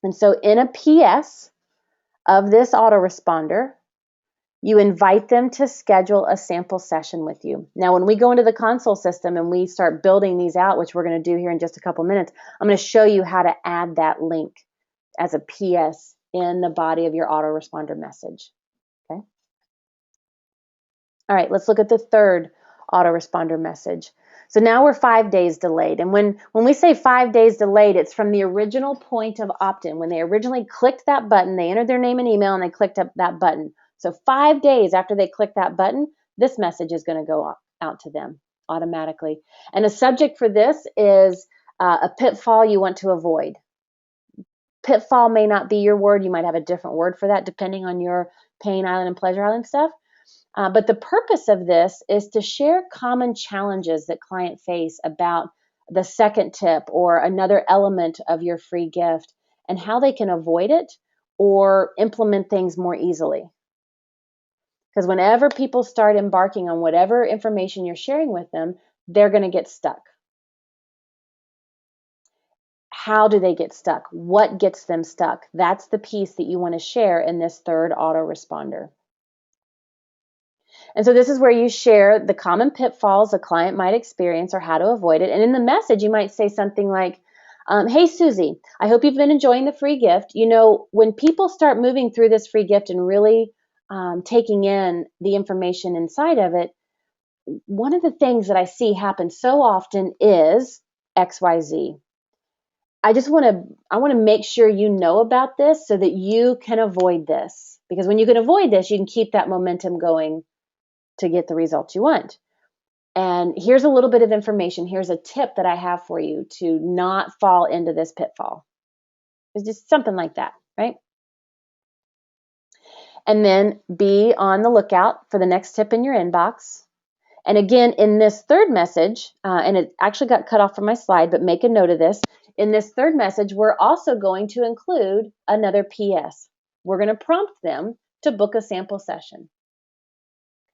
S1: And so in a PS of this autoresponder, you invite them to schedule a sample session with you. Now, when we go into the console system and we start building these out, which we're going to do here in just a couple minutes, I'm going to show you how to add that link as a PS in the body of your autoresponder message. Okay. All right, let's look at the third autoresponder message. So now we're 5 days delayed. And when we say 5 days delayed, it's from the original point of opt-in. When they originally clicked that button, they entered their name and email and they clicked up that button. So 5 days after they click that button, this message is going to go out to them automatically. And a subject for this is a pitfall you want to avoid. Pitfall may not be your word. You might have a different word for that depending on your Pain Island and Pleasure Island stuff. But the purpose of this is to share common challenges that clients face about the second tip or another element of your free gift and how they can avoid it or implement things more easily. Because whenever people start embarking on whatever information you're sharing with them, they're going to get stuck. How do they get stuck? What gets them stuck? That's the piece that you want to share in this third autoresponder. And so this is where you share the common pitfalls a client might experience or how to avoid it. And in the message, you might say something like, hey, Susie, I hope you've been enjoying the free gift. You know, when people start moving through this free gift and really taking in the information inside of it, one of the things that I see happen so often is XYZ. I want to make sure you know about this so that you can avoid this. Because when you can avoid this, you can keep that momentum going to get the results you want. And here's a little bit of information. Here's a tip that I have for you to not fall into this pitfall. It's just something like that, right? And then be on the lookout for the next tip in your inbox. And again, in this third message, and it actually got cut off from my slide, but make a note of this. In this third message, we're also going to include another PS. We're going to prompt them to book a sample session.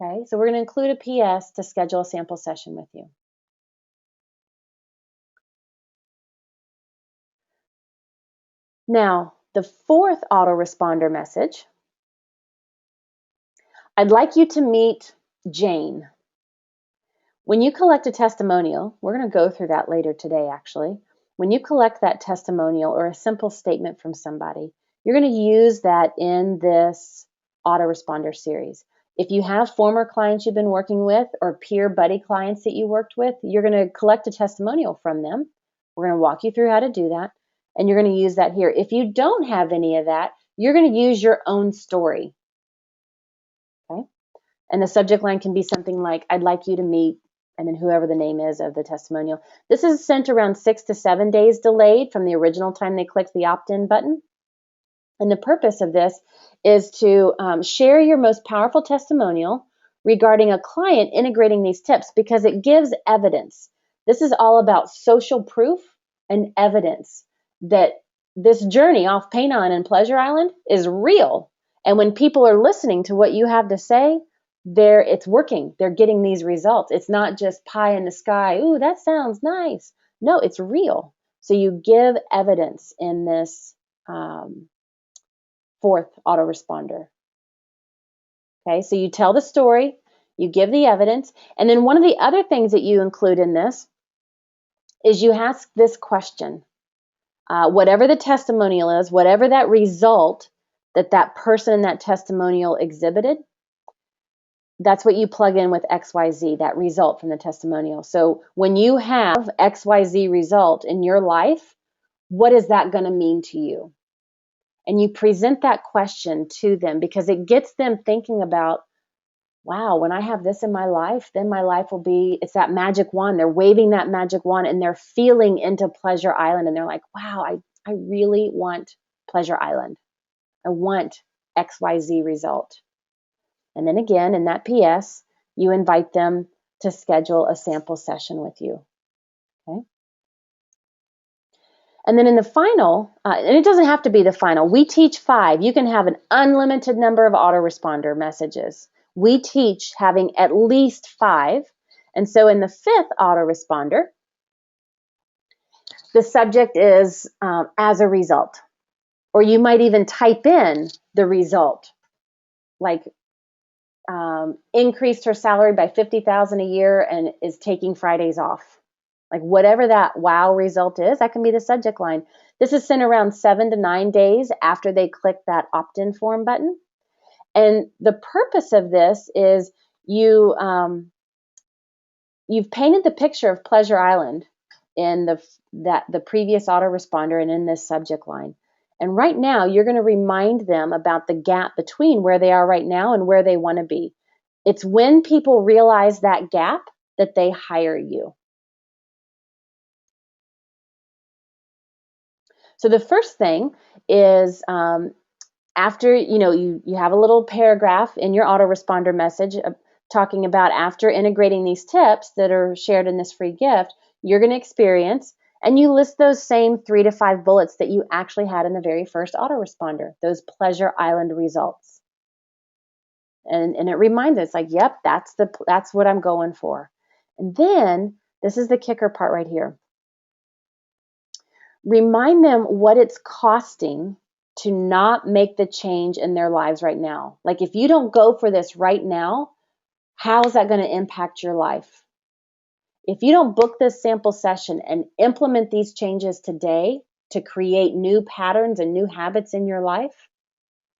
S1: Okay, so we're going to include a PS to schedule a sample session with you. Now, the fourth autoresponder message, I'd like you to meet Jane. When you collect a testimonial, we're going to go through that later today actually. When you collect that testimonial or a simple statement from somebody, you're going to use that in this autoresponder series. If you have former clients you've been working with or peer buddy clients that you worked with, you're going to collect a testimonial from them. We're going to walk you through how to do that, and you're going to use that here. If you don't have any of that, you're going to use your own story. Okay? And the subject line can be something like, I'd like you to meet, and then whoever the name is of the testimonial. This is sent around 6 to 7 days delayed from the original time they clicked the opt-in button. And the purpose of this is to share your most powerful testimonial regarding a client integrating these tips because it gives evidence. This is all about social proof and evidence that this journey off Pain Island and Pleasure Island is real. And when people are listening to what you have to say, it's working. They're getting these results. It's not just pie in the sky. Ooh, that sounds nice. No, it's real. So you give evidence in this fourth autoresponder. Okay, so you tell the story, you give the evidence, and then one of the other things that you include in this is you ask this question. Whatever the testimonial is, whatever that result that person in that testimonial exhibited, that's what you plug in with XYZ, that result from the testimonial. So when you have XYZ result in your life, what is that going to mean to you? And you present that question to them because it gets them thinking about, wow, when I have this in my life, then my life will be, it's that magic wand. They're waving that magic wand and they're feeling into Pleasure Island. And they're like, wow, I really want Pleasure Island. I want XYZ result. And then again, in that PS, you invite them to schedule a sample session with you. Okay. And then in the final, and it doesn't have to be the final, we teach 5. You can have an unlimited number of autoresponder messages. We teach having at least 5. And so in the 5th autoresponder, the subject is as a result. Or you might even type in the result, like increased her salary by $50,000 a year and is taking Fridays off. Like whatever that wow result is, that can be the subject line. This is sent around 7 to 9 days after they click that opt-in form button. And the purpose of this is you've painted the picture of Pleasure Island in the previous autoresponder and in this subject line. And right now, you're going to remind them about the gap between where they are right now and where they want to be. It's when people realize that gap that they hire you. So the first thing is after, you have a little paragraph in your autoresponder message talking about after integrating these tips that are shared in this free gift, you're going to experience, and you list those same 3 to 5 bullets that you actually had in the very first autoresponder, those Pleasure Island results. And it reminds us, like, yep, that's what I'm going for. And then this is the kicker part right here. Remind them what it's costing to not make the change in their lives right now. Like if you don't go for this right now, how is that going to impact your life? If you don't book this sample session and implement these changes today to create new patterns and new habits in your life,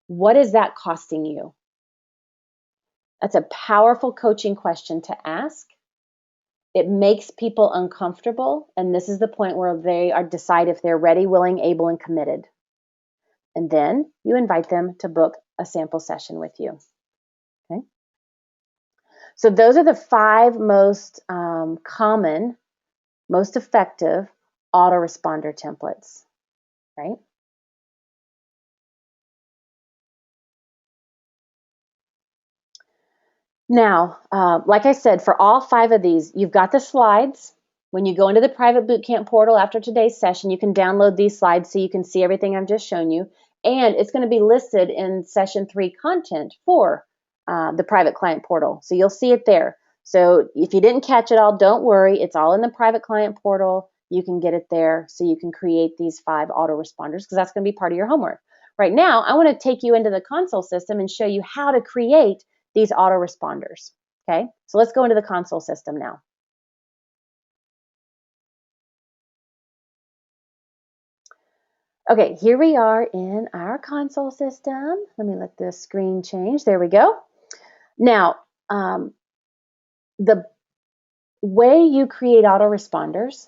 S1: what is that costing you? That's a powerful coaching question to ask. It makes people uncomfortable, and this is the point where they decide if they're ready, willing, able, and committed. And then you invite them to book a sample session with you. Okay. So those are the 5 most common, most effective autoresponder templates, right? Now, like I said, for all 5 of these, you've got the slides. When you go into the private bootcamp portal after today's session, you can download these slides so you can see everything I've just shown you. And it's going to be listed in session 3 content for the private client portal. So you'll see it there. So if you didn't catch it all, don't worry. It's all in the private client portal. You can get it there so you can create these 5 autoresponders because that's going to be part of your homework. Right now, I want to take you into the console system and show you how to create these autoresponders. Okay, so let's go into the console system now. Okay, here we are in our console system. Let me let this screen change. There we go. Now, the way you create autoresponders,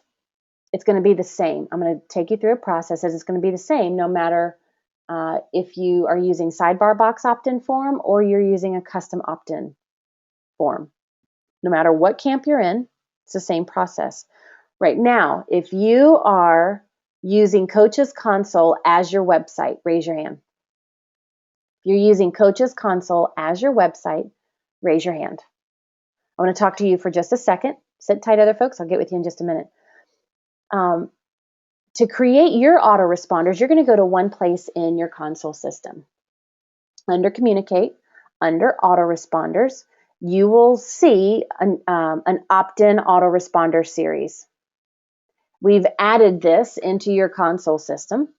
S1: it's going to be the same. I'm going to take you through a process as it's going to be the same no matter if you are using sidebar box opt-in form or you're using a custom opt-in form. No matter what camp you're in, it's the same process. Right now, if you are using Coaches Console as your website, raise your hand. If you're using Coaches Console as your website, raise your hand. I want to talk to you for just a second. Sit tight, other folks. I'll get with you in just a minute. To create your autoresponders, you're going to go to one place in your console system. Under Communicate, under Autoresponders, you will see an opt-in autoresponder series. We've added this into your console system,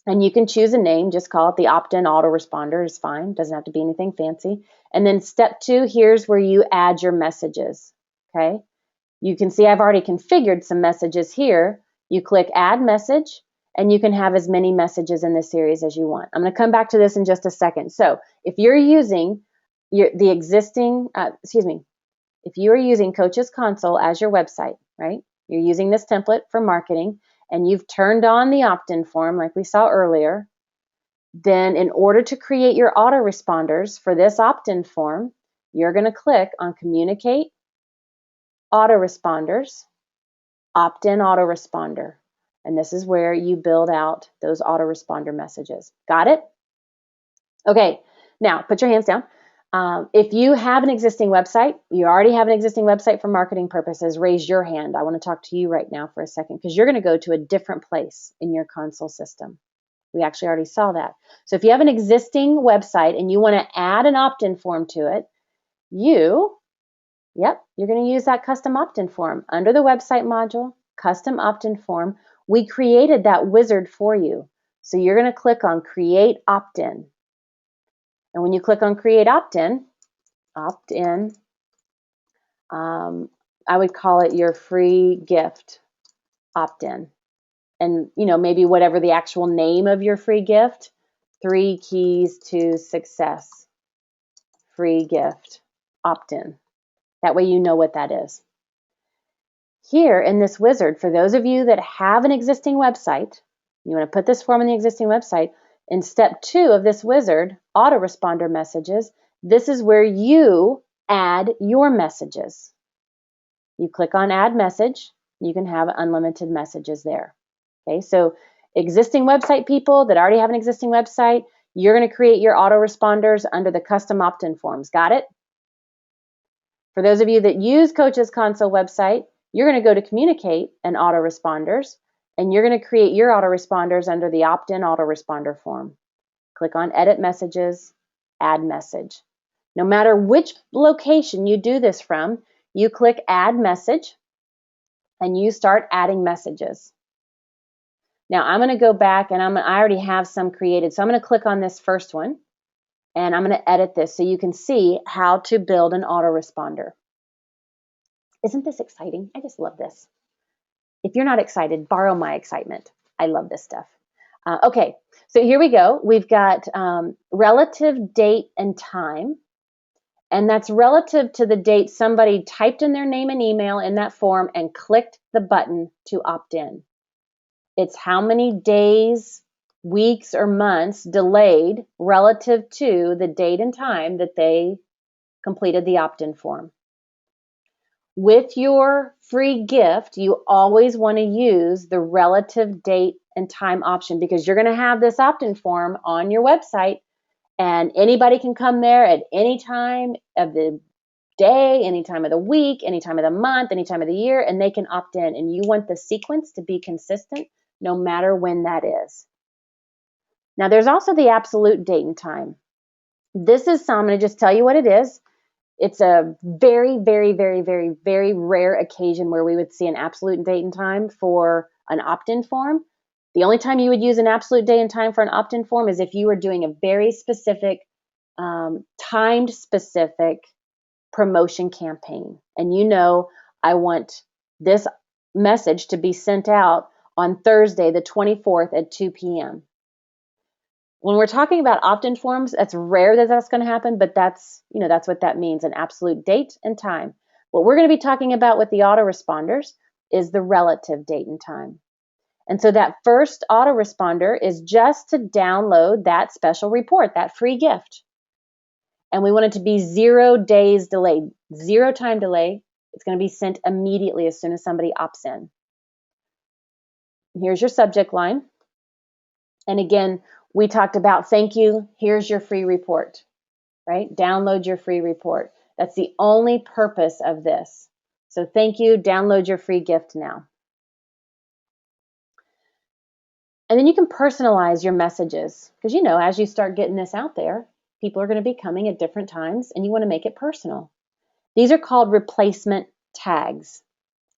S1: and you can choose a name. Just call it the opt-in autoresponder is fine. Doesn't have to be anything fancy. And then step 2, here's where you add your messages. Okay, you can see I've already configured some messages here. You click Add Message, and you can have as many messages in this series as you want. I'm going to come back to this in just a second. So if you're using if you are using Coaches Console as your website, right? You're using this template for marketing, and you've turned on the opt-in form like we saw earlier. Then in order to create your autoresponders for this opt-in form, you're going to click on Communicate, Autoresponders, Opt-in Autoresponder. And this is where you build out those autoresponder messages. Got it? Okay, now put your hands down. If you have an existing website, you already have an existing website for marketing purposes, raise your hand. I want to talk to you right now for a second because you're going to go to a different place in your console system. We actually already saw that. So if you have an existing website and you want to add an opt-in form to it, you're going to use that custom opt-in form. Under the website module, custom opt-in form, we created that wizard for you. So you're going to click on Create Opt-in. And when you click on Create Opt-in, I would call it your free gift opt-in. And, maybe whatever the actual name of your free gift, 3 Keys to Success, free gift opt-in. That way you know what that is. Here in this wizard, for those of you that have an existing website, you want to put this form in the existing website, in step 2 of this wizard, autoresponder messages, this is where you add your messages. You click on Add Message, you can have unlimited messages there. Okay, so existing website people that already have an existing website, you're going to create your autoresponders under the custom opt-in forms. Got it? For those of you that use Coaches Console website, you're going to go to Communicate and Autoresponders, and you're going to create your autoresponders under the opt-in autoresponder form. Click on Edit Messages, Add Message. No matter which location you do this from, you click Add Message, and you start adding messages. Now I'm going to go back, and I already have some created, so I'm going to click on this first one, and I'm going to edit this so you can see how to build an autoresponder. Isn't this exciting? I just love this. If you're not excited, borrow my excitement. I love this stuff. Okay, so here we go. We've got relative date and time, and that's relative to the date somebody typed in their name and email in that form and clicked the button to opt in. It's how many days, weeks, or months delayed relative to the date and time that they completed the opt-in form. With your free gift, you always want to use the relative date and time option because you're going to have this opt-in form on your website And anybody can come there at any time of the day, any time of the week, any time of the month, any time of the year, and they can opt in. And you want the sequence to be consistent no matter when that is. Now, there's also the absolute date and time. This is some, I'm going to just tell you what it is. It's a very, very, very, very, very rare occasion where we would see an absolute date and time for an opt-in form. The only time you would use an absolute date and time for an opt-in form is if you were doing a very specific, timed specific promotion campaign. And you know, I want this message to be sent out on Thursday, the 24th at 2 p.m. When we're talking about opt-in forms, that's rare that that's going to happen, but that's what that means, an absolute date and time. What we're going to be talking about with the autoresponders is the relative date and time. And so that first autoresponder is just to download that special report, that free gift. And we want it to be 0 days delayed, 0 time delay. It's going to be sent immediately as soon as somebody opts in. Here's your subject line. And again, we talked about thank you, here's your free report, right? Download your free report. That's the only purpose of this. So thank you, download your free gift now. And then you can personalize your messages because as you start getting this out there, people are going to be coming at different times and you want to make it personal. These are called replacement tags.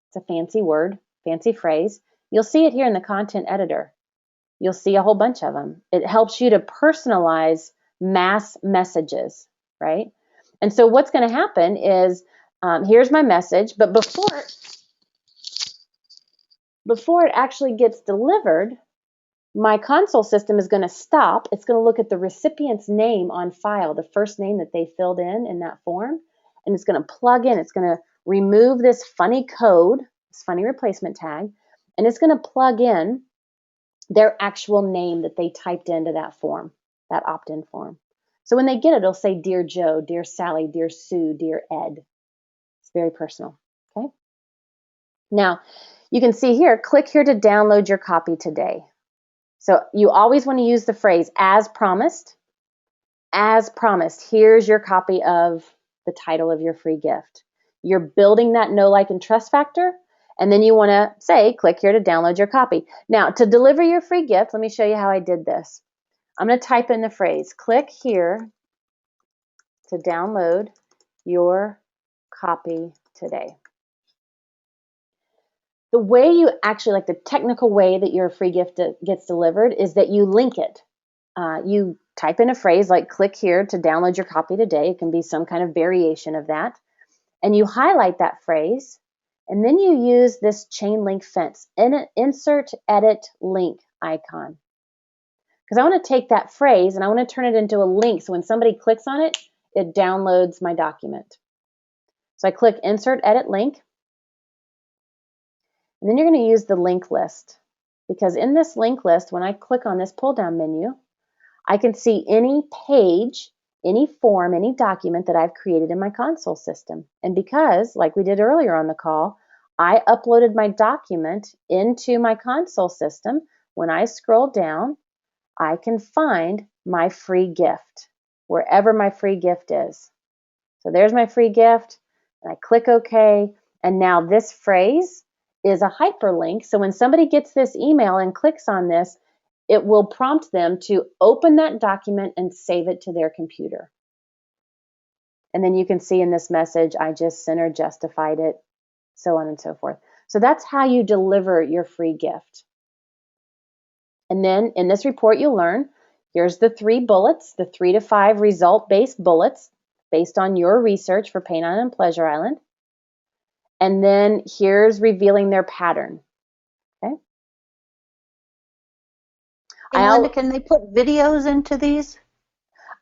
S1: It's a fancy word, fancy phrase. You'll see it here in the content editor. You'll see a whole bunch of them. It helps you to personalize mass messages, right? And so what's going to happen is, here's my message, but before it actually gets delivered, my console system is going to stop. It's going to look at the recipient's name on file, the first name that they filled in that form, and it's going to plug in. It's going to remove this funny code, this funny replacement tag, and it's going to plug in their actual name that they typed into that form, that opt-in form. So when they get it, it'll say, Dear Joe, Dear Sally, Dear Sue, Dear Ed. It's very personal, okay? Now, you can see here, click here to download your copy today. So you always want to use the phrase, as promised. As promised, here's your copy of the title of your free gift. You're building that know, like, and trust factor. And then you want to say, click here to download your copy. Now, to deliver your free gift, let me show you how I did this. I'm going to type in the phrase, click here to download your copy today. The way you actually, like the technical way that your free gift gets delivered is that you link it. You type in a phrase like click here to download your copy today. It can be some kind of variation of that. And you highlight that phrase. And then you use this chain link fence in an insert edit link icon. Because I want to take that phrase and I want to turn it into a link. So when somebody clicks on it, it downloads my document. So I click insert edit link. And then you're going to use the link list. Because in this link list, when I click on this pull down menu, I can see any page, any form, any document that I've created in my console system. And because, like we did earlier on the call, I uploaded my document into my console system, when I scroll down, I can find my free gift, wherever my free gift is. So there's my free gift, and I click OK, and now this phrase is a hyperlink. So when somebody gets this email and clicks on this, it will prompt them to open that document and save it to their computer. And then you can see in this message, I just sent or justified it, so on and so forth. So that's how you deliver your free gift. And then in this report, you'll learn, here's the 3 bullets, the 3 to 5 result-based bullets based on your research for Pain Island and Pleasure Island. And then here's revealing their pattern. Okay.
S2: Hey, Melinda, can they put videos into these?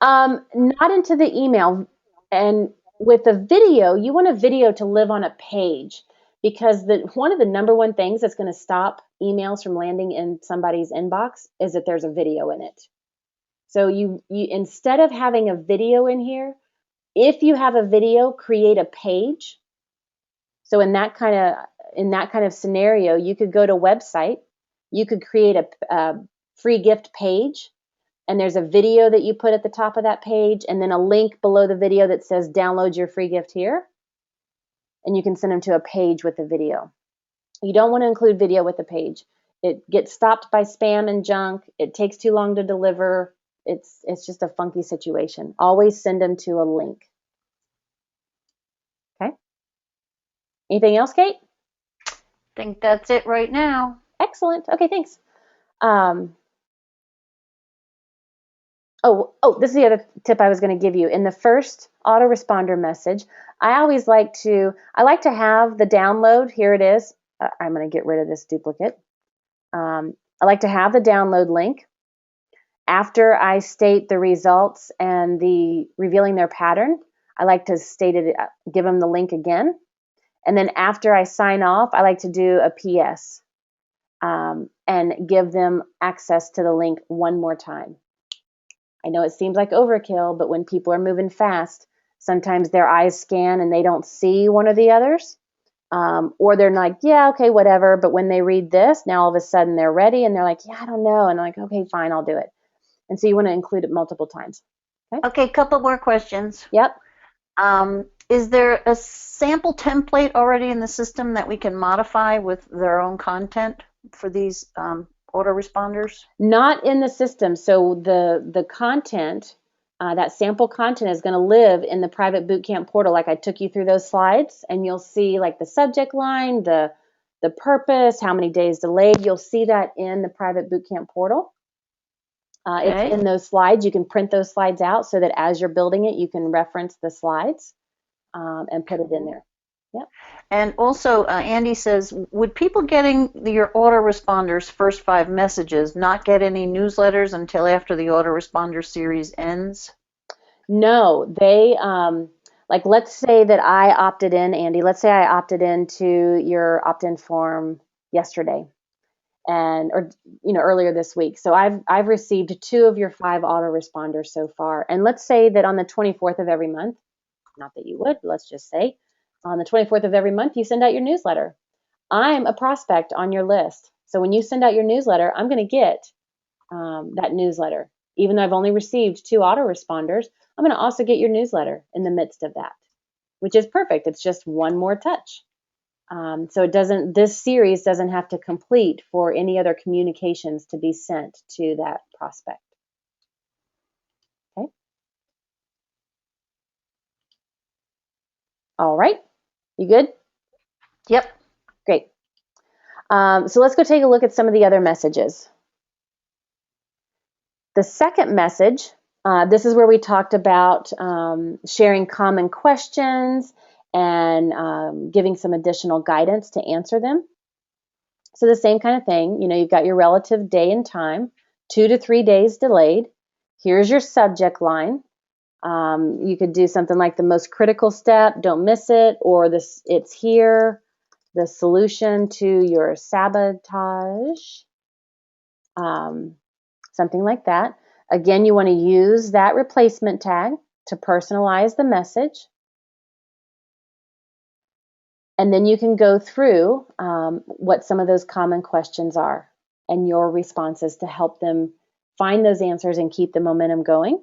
S1: Not into the email. And with a video, you want a video to live on a page, because one of the number one things that's going to stop emails from landing in somebody's inbox is that there's a video in it. So you instead of having a video in here, if you have a video, create a page. So in that kind of scenario, you could go to a website, you could create a free gift page, and there's a video that you put at the top of that page, and then a link below the video that says download your free gift here, and you can send them to a page with the video. You don't want to include video with the page. It gets stopped by spam and junk. It takes too long to deliver. It's just a funky situation. Always send them to a link. Okay. Anything else, Kate?
S2: I think that's it right now.
S1: Excellent. Okay, thanks. This is the other tip I was going to give you. In the first autoresponder message, I like to have the download. Here it is. I'm going to get rid of this duplicate. I like to have the download link. After I state the results and the revealing their pattern, I like to state it, give them the link again. And then after I sign off, I like to do a PS and give them access to the link one more time. I know it seems like overkill, but when people are moving fast, sometimes their eyes scan and they don't see one of the others. Or they're like, yeah, okay, whatever. But when they read this, now all of a sudden they're ready and they're like, yeah, I don't know. And I'm like, okay, fine, I'll do it. And so you want to include it multiple times.
S2: Okay, couple more questions.
S1: Yep.
S2: Is there a sample template already in the system that we can modify with their own content for these autoresponders?
S1: Not in the system. So the content, that sample content is going to live in the private bootcamp portal. Like I took you through those slides, and you'll see like the subject line, the purpose, how many days delayed. You'll see that in the private bootcamp portal.
S2: Okay.
S1: It's in those slides. You can print those slides out so that as you're building it, you can reference the slides and put it in there. Yep.
S2: And also, Andy says, would people getting your autoresponders first 5 messages not get any newsletters until after the autoresponder series ends?
S1: No, they like let's say that I opted in, Andy. Let's say I opted into your opt-in form yesterday, or earlier this week. So I've received 2 of your 5 autoresponders so far. And let's say that on the 24th of every month, not that you would, let's just say on the 24th of every month, you send out your newsletter. I'm a prospect on your list. So when you send out your newsletter, I'm going to get that newsletter. Even though I've only received 2 autoresponders, I'm going to also get your newsletter in the midst of that, which is perfect. It's just one more touch. So this series doesn't have to complete for any other communications to be sent to that prospect. Okay. All right. You good?
S2: Yep.
S1: Great. So let's go take a look at some of the other messages. The second message, this is where we talked about sharing common questions and giving some additional guidance to answer them. So the same kind of thing, you've got your relative day and time, 2 to 3 days delayed. Here's your subject line. You could do something like the most critical step, don't miss it, or it's here, the solution to your sabotage, something like that. Again, you want to use that replacement tag to personalize the message. And then you can go through what some of those common questions are and your responses to help them find those answers and keep the momentum going.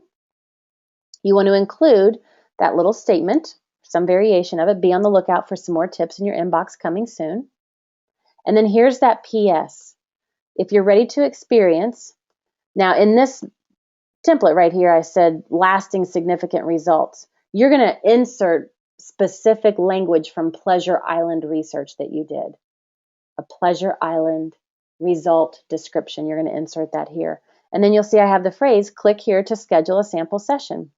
S1: You want to include that little statement, some variation of it. Be on the lookout for some more tips in your inbox coming soon. And then here's that PS. If you're ready to experience, now in this template right here, I said lasting significant results. You're going to insert specific language from Pleasure Island research that you did. A Pleasure Island result description. You're going to insert that here. And then you'll see I have the phrase, click here to schedule a sample session.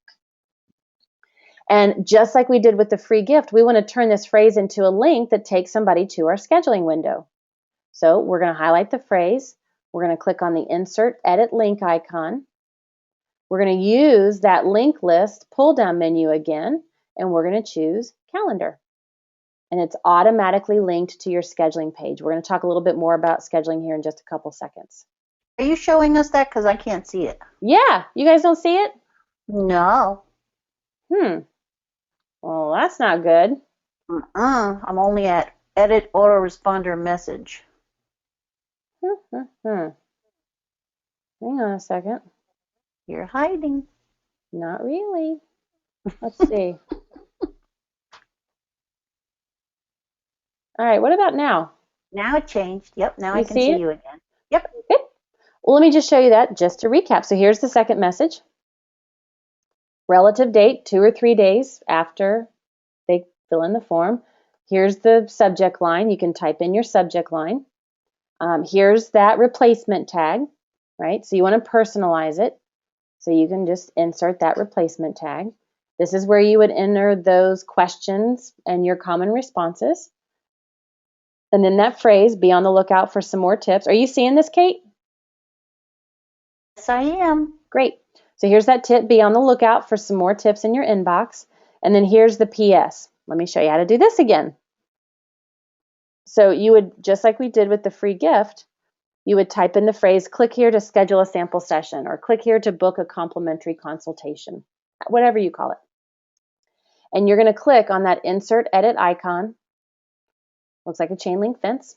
S1: And just like we did with the free gift, we want to turn this phrase into a link that takes somebody to our scheduling window. So we're going to highlight the phrase. We're going to click on the Insert Edit Link icon. We're going to use that link list pull-down menu again, and we're going to choose Calendar. And it's automatically linked to your scheduling page. We're going to talk a little bit more about scheduling here in just a couple seconds.
S2: Are you showing us that? Because I can't see it.
S1: Yeah, you guys don't see it?
S2: No.
S1: Well, that's not good.
S2: I'm only at Edit Autoresponder Message.
S1: Hang on a second.
S2: You're hiding.
S1: Not really. Let's see. All right, what about now?
S2: Now it changed. Yep, now I
S1: You
S2: can
S1: see
S2: see
S1: it?
S2: you again. Yep.
S1: Okay. Well, let me just show you that just to recap. So here's the second message. Relative date, 2 or 3 days after they fill in the form. Here's the subject line. You can type in your subject line. Here's that replacement tag, right? So you want to personalize it. So you can just insert that replacement tag. This is where you would enter those questions and your common responses. And then that phrase, be on the lookout for some more tips. Are you seeing this, Kate?
S2: Yes, I am.
S1: Great. So here's that tip, be on the lookout for some more tips in your inbox. And then here's the PS. Let me show you how to do this again. So you would, just like we did with the free gift, you would type in the phrase, click here to schedule a sample session, or click here to book a complimentary consultation, whatever you call it. And you're going to click on that insert edit icon. Looks like a chain link fence.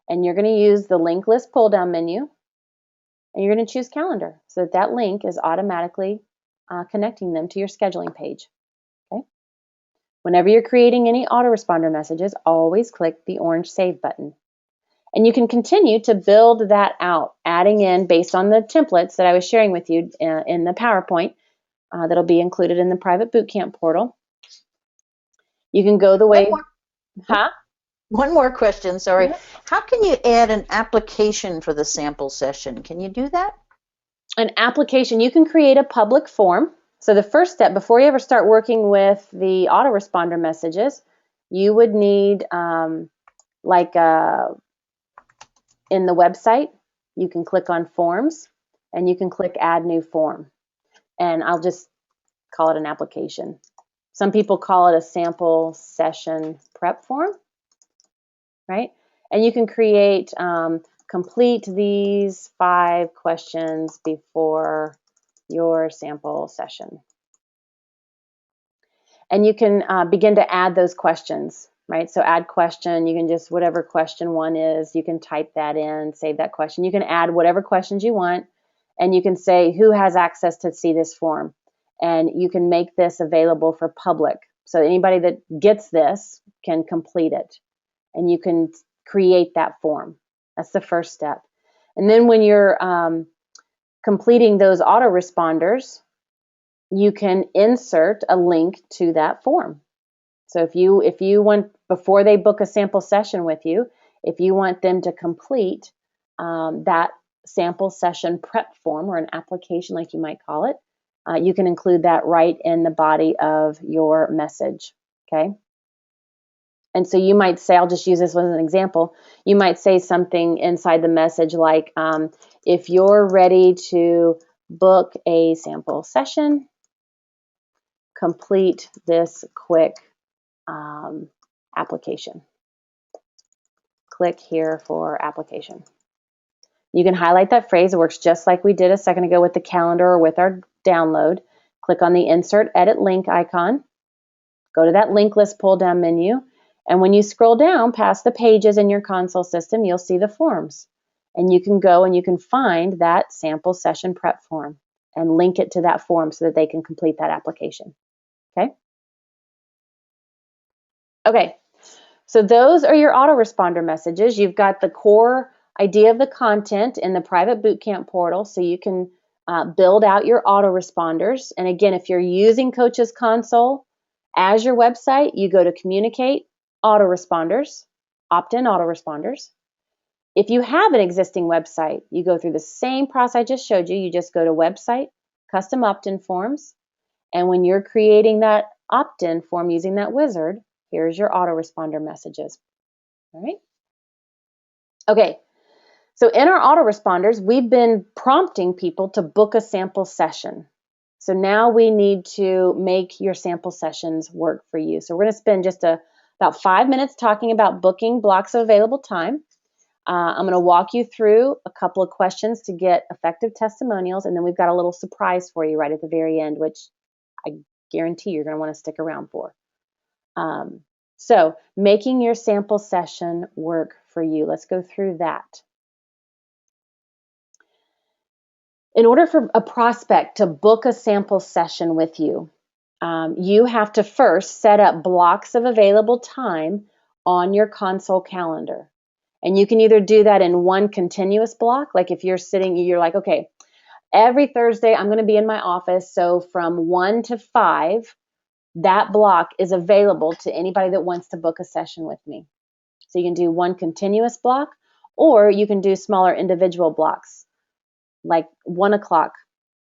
S1: And you're going to use the link list pull down menu. And you're going to choose calendar so that that link is automatically connecting them to your scheduling page. Okay. Whenever you're creating any autoresponder messages, always click the orange save button. And you can continue to build that out, adding in based on the templates that I was sharing with you in the PowerPoint that'll be included in the private bootcamp portal. You can go the
S2: One
S1: way,
S2: more,
S1: huh?
S2: one more question, sorry.
S1: Yeah.
S2: How can you add an application for the sample session? Can you do that?
S1: An application, you can create a public form. So the first step, before you ever start working with the autoresponder messages, you would need like in the website, you can click on forms and you can click add new form. And I'll just call it an application. Some people call it a sample session prep form, right? And you can create, complete these 5 questions before your sample session. And you can begin to add those questions, right? So add question, you can just, whatever question 1 is, you can type that in, save that question. You can add whatever questions you want, and you can say who has access to see this form. And you can make this available for public. So anybody that gets this can complete it. And you can create that form. That's the first step. And then when you're completing those autoresponders, you can insert a link to that form. So if you want, before they book a sample session with you, if you want them to complete that sample session prep form, or an application like you might call it, you can include that right in the body of your message. Okay. And so you might say, I'll just use this as an example. You might say something inside the message like, if you're ready to book a sample session, complete this quick application. Click here for application. You can highlight that phrase. It works just like we did a second ago with the calendar or with our download. Click on the insert edit link icon. Go to that link list pull down menu. And when you scroll down past the pages in your console system, you'll see the forms. And you can go and you can find that sample session prep form and link it to that form so that they can complete that application. Okay? Okay, so those are your autoresponder messages. You've got the core idea of the content in the private bootcamp portal, so you can build out your autoresponders. And again, if you're using Coach's Console as your website, you go to Communicate, Autoresponders, Opt-in Autoresponders. If you have an existing website, you go through the same process I just showed you. You just go to Website, Custom Opt-in Forms, and when you're creating that opt-in form using that wizard, here's your autoresponder messages. All right. Okay. So in our autoresponders, we've been prompting people to book a sample session. So now we need to make your sample sessions work for you. So we're going to spend just about 5 minutes talking about booking blocks of available time. I'm going to walk you through a couple of questions to get effective testimonials, and then we've got a little surprise for you right at the very end, which I guarantee you're going to want to stick around for. So making your sample session work for you. Let's go through that. In order for a prospect to book a sample session with you, you have to first set up blocks of available time on your console calendar. And you can either do that in one continuous block, like if you're like, okay, every Thursday I'm going to be in my office, so from 1 to 5, that block is available to anybody that wants to book a session with me. So you can do one continuous block, or you can do smaller individual blocks, like 1 o'clock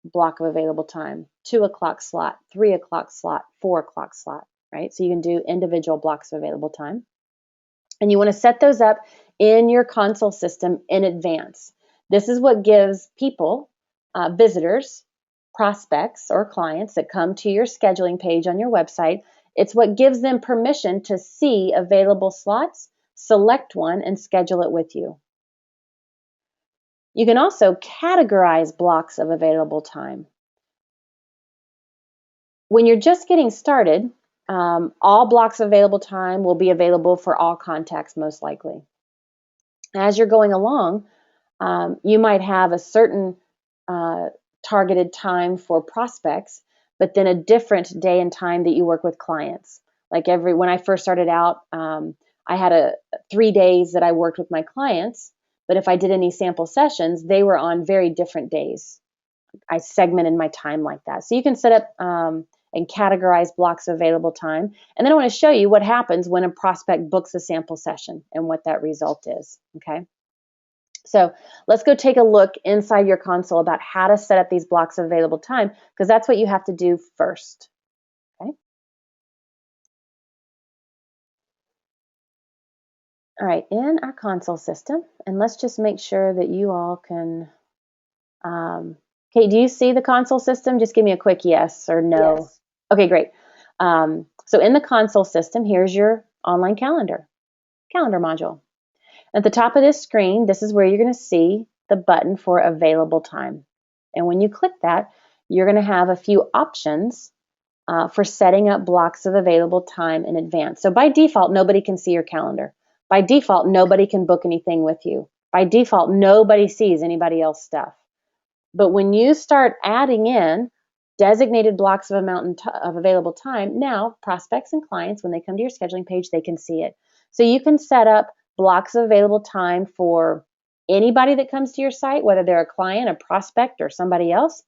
S1: block of available time, 2 o'clock slot, 3 o'clock slot, 4 o'clock slot, right? So you can do individual blocks of available time. And you want to set those up in your console system in advance. This is what gives people, visitors, prospects, or clients that come to your scheduling page on your website, it's what gives them permission to see available slots, select one, and schedule it with you. You can also categorize blocks of available time. When you're just getting started, all blocks of available time will be available for all contacts most likely. As you're going along, you might have a certain targeted time for prospects, but then a different day and time that you work with clients. Like when I first started out, I had 3 days that I worked with my clients, but if I did any sample sessions, they were on very different days. I segmented my time like that. So you can set up and categorize blocks of available time. And then I want to show you what happens when a prospect books a sample session and what that result is. Okay. So let's go take a look inside your console about how to set up these blocks of available time, because that's what you have to do first. Okay. All right, in our console system, and let's just make sure that you all can. Okay, do you see the console system? Just give me a quick yes or no.
S2: Yes.
S1: Okay, great. So in the console system, here's your online calendar module. At the top of this screen, this is where you're going to see the button for available time. And when you click that, you're going to have a few options for setting up blocks of available time in advance. So by default, nobody can see your calendar. By default, nobody can book anything with you. By default, nobody sees anybody else's stuff. But when you start adding in designated blocks of available time, now prospects and clients, when they come to your scheduling page, they can see it. So you can set up blocks of available time for anybody that comes to your site, whether they're a client, a prospect, or somebody else.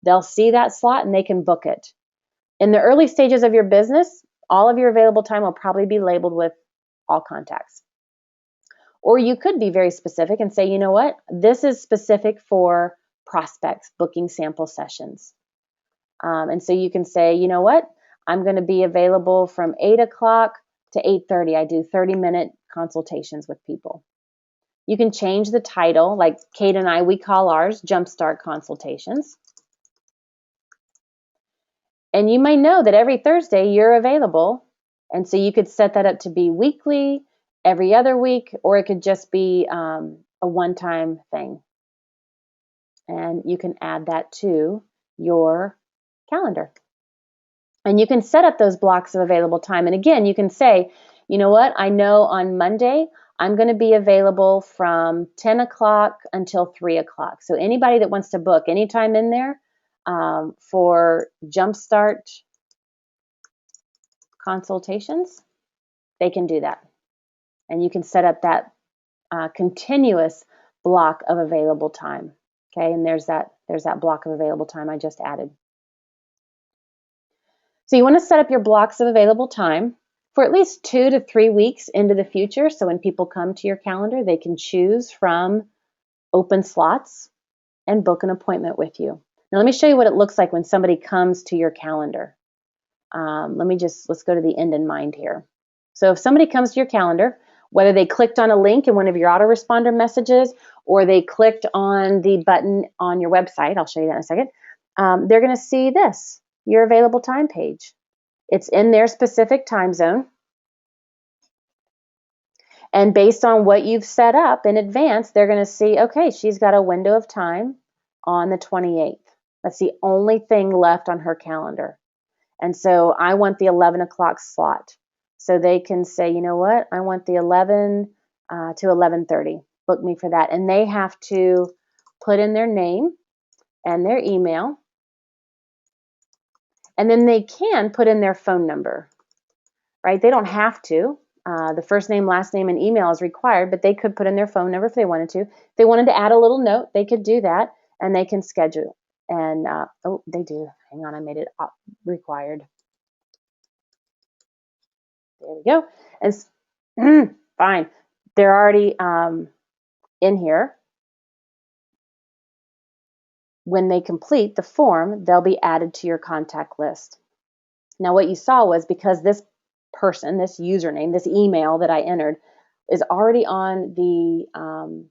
S1: They'll see that slot and they can book it. In the early stages of your business, all of your available time will probably be labeled with all contacts. Or you could be very specific and say, you know what, this is specific for prospects booking sample sessions. And so you can say, you know what, I'm going to be available from 8 o'clock to 8:30. I do 30-minute consultations with people. You can change the title, like Kate and I, we call ours Jumpstart Consultations. And you may know that every Thursday you're available. And so you could set that up to be weekly, every other week, or it could just be a one-time thing. And you can add that to your calendar. And you can set up those blocks of available time. And again, you can say, you know what, I know on Monday I'm going to be available from 10 o'clock until 3 o'clock. So anybody that wants to book anytime in there for Jumpstart consultations, they can do that. And you can set up that continuous block of available time. Okay, and there's that block of available time I just added. So you want to set up your blocks of available time for at least 2 to 3 weeks into the future. So when people come to your calendar, they can choose from open slots and book an appointment with you. Now let me show you what it looks like when somebody comes to your calendar. Let's go to the end in mind here. So if somebody comes to your calendar, whether they clicked on a link in one of your autoresponder messages or they clicked on the button on your website, I'll show you that in a second, they're going to see this, your available time page. It's in their specific time zone. And based on what you've set up in advance, they're going to see, okay, she's got a window of time on the 28th. That's the only thing left on her calendar. And so I want the 11 o'clock slot. So they can say, you know what, I want the 11 to 11:30. Book me for that. And they have to put in their name and their email, and then they can put in their phone number, right? They don't have to. The first name, last name, and email is required, but they could put in their phone number if they wanted to. If they wanted to add a little note, they could do that, and they can schedule. And oh, they do. Hang on, I made it required. There we go. And fine, they're already in here. When they complete the form, they'll be added to your contact list. Now, what you saw was because this person, this username, this email that I entered is already on the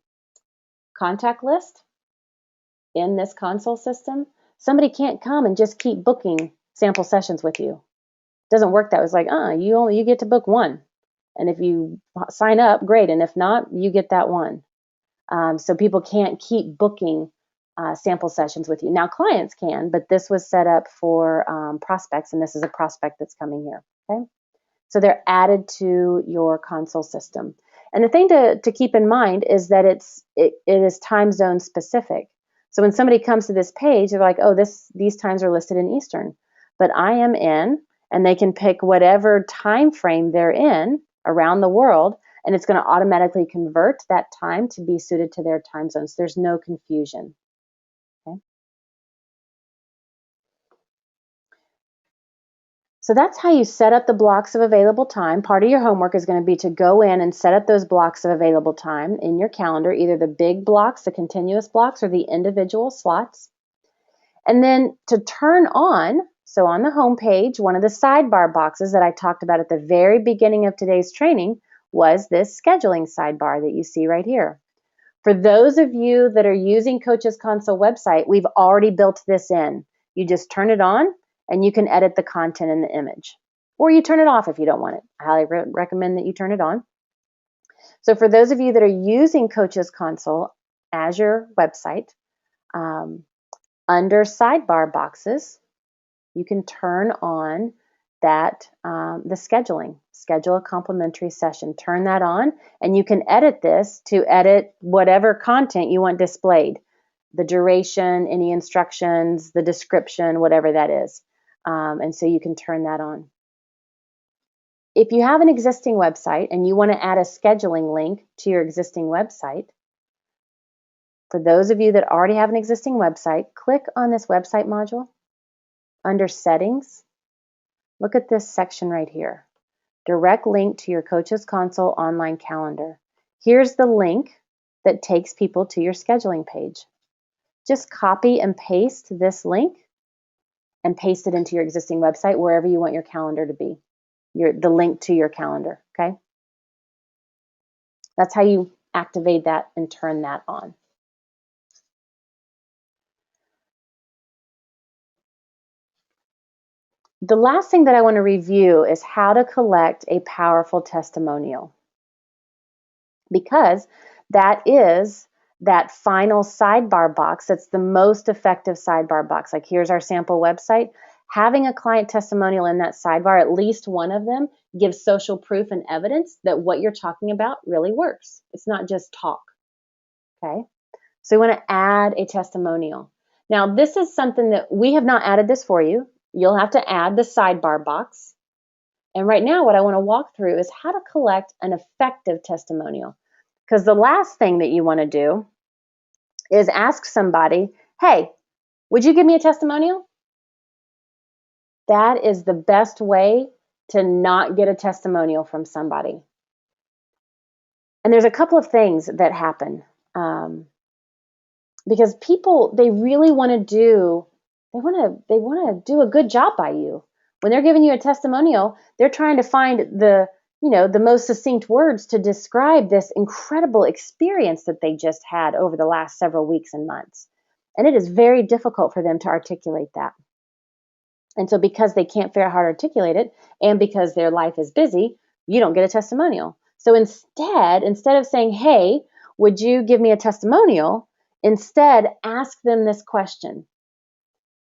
S1: contact list in this console system, somebody can't come and just keep booking sample sessions with you. It doesn't work that way. It's like, you get to book one. And if you sign up, great. And if not, you get that one. So people can't keep booking sample sessions with you. Now clients can, but this was set up for prospects, and this is a prospect that's coming here. Okay, so they're added to your console system. And the thing to keep in mind is that it is time zone specific. So when somebody comes to this page, they're like, oh, these times are listed in Eastern, but I am in, and they can pick whatever time frame they're in around the world, and it's going to automatically convert that time to be suited to their time zones. There's no confusion. Okay. So that's how you set up the blocks of available time. Part of your homework is going to be to go in and set up those blocks of available time in your calendar, either the big blocks, the continuous blocks, or the individual slots. And then to turn on, so on the home page, one of the sidebar boxes that I talked about at the very beginning of today's training was this scheduling sidebar that you see right here. For those of you that are using Coach's Console website, we've already built this in. You just turn it on and you can edit the content in the image. Or you turn it off if you don't want it. I highly recommend that you turn it on. So for those of you that are using Coach's Console as your website, under sidebar boxes, you can turn on that the schedule a complimentary session. Turn that on, and you can edit this to edit whatever content you want displayed, the duration, any instructions, the description, whatever that is. And so you can turn that on. If you have an existing website and you want to add a scheduling link to your existing website, for those of you that already have an existing website, click on this website module. Under settings, look at this section right here. Direct link to your Coach's Console online calendar. Here's the link that takes people to your scheduling page. Just copy and paste this link and paste it into your existing website wherever you want your calendar to be, the link to your calendar, okay? That's how you activate that and turn that on. The last thing that I want to review is how to collect a powerful testimonial, because that is that final sidebar box. That's the most effective sidebar box. Like, here's our sample website. Having a client testimonial in that sidebar, at least one of them, gives social proof and evidence that what you're talking about really works. It's not just talk, okay? So you want to add a testimonial. Now, this is something that we have not added this for you. You'll have to add the sidebar box. And right now, what I want to walk through is how to collect an effective testimonial. Because the last thing that you want to do is ask somebody, hey, would you give me a testimonial? That is the best way to not get a testimonial from somebody. And there's a couple of things that happen. Because people, they really want to do, they want to do a good job by you. When they're giving you a testimonial, they're trying to find the most succinct words to describe this incredible experience that they just had over the last several weeks and months. And it is very difficult for them to articulate that. And so because they can't figure out how to articulate it, and because their life is busy, you don't get a testimonial. So instead of saying, hey, would you give me a testimonial? Instead, ask them this question.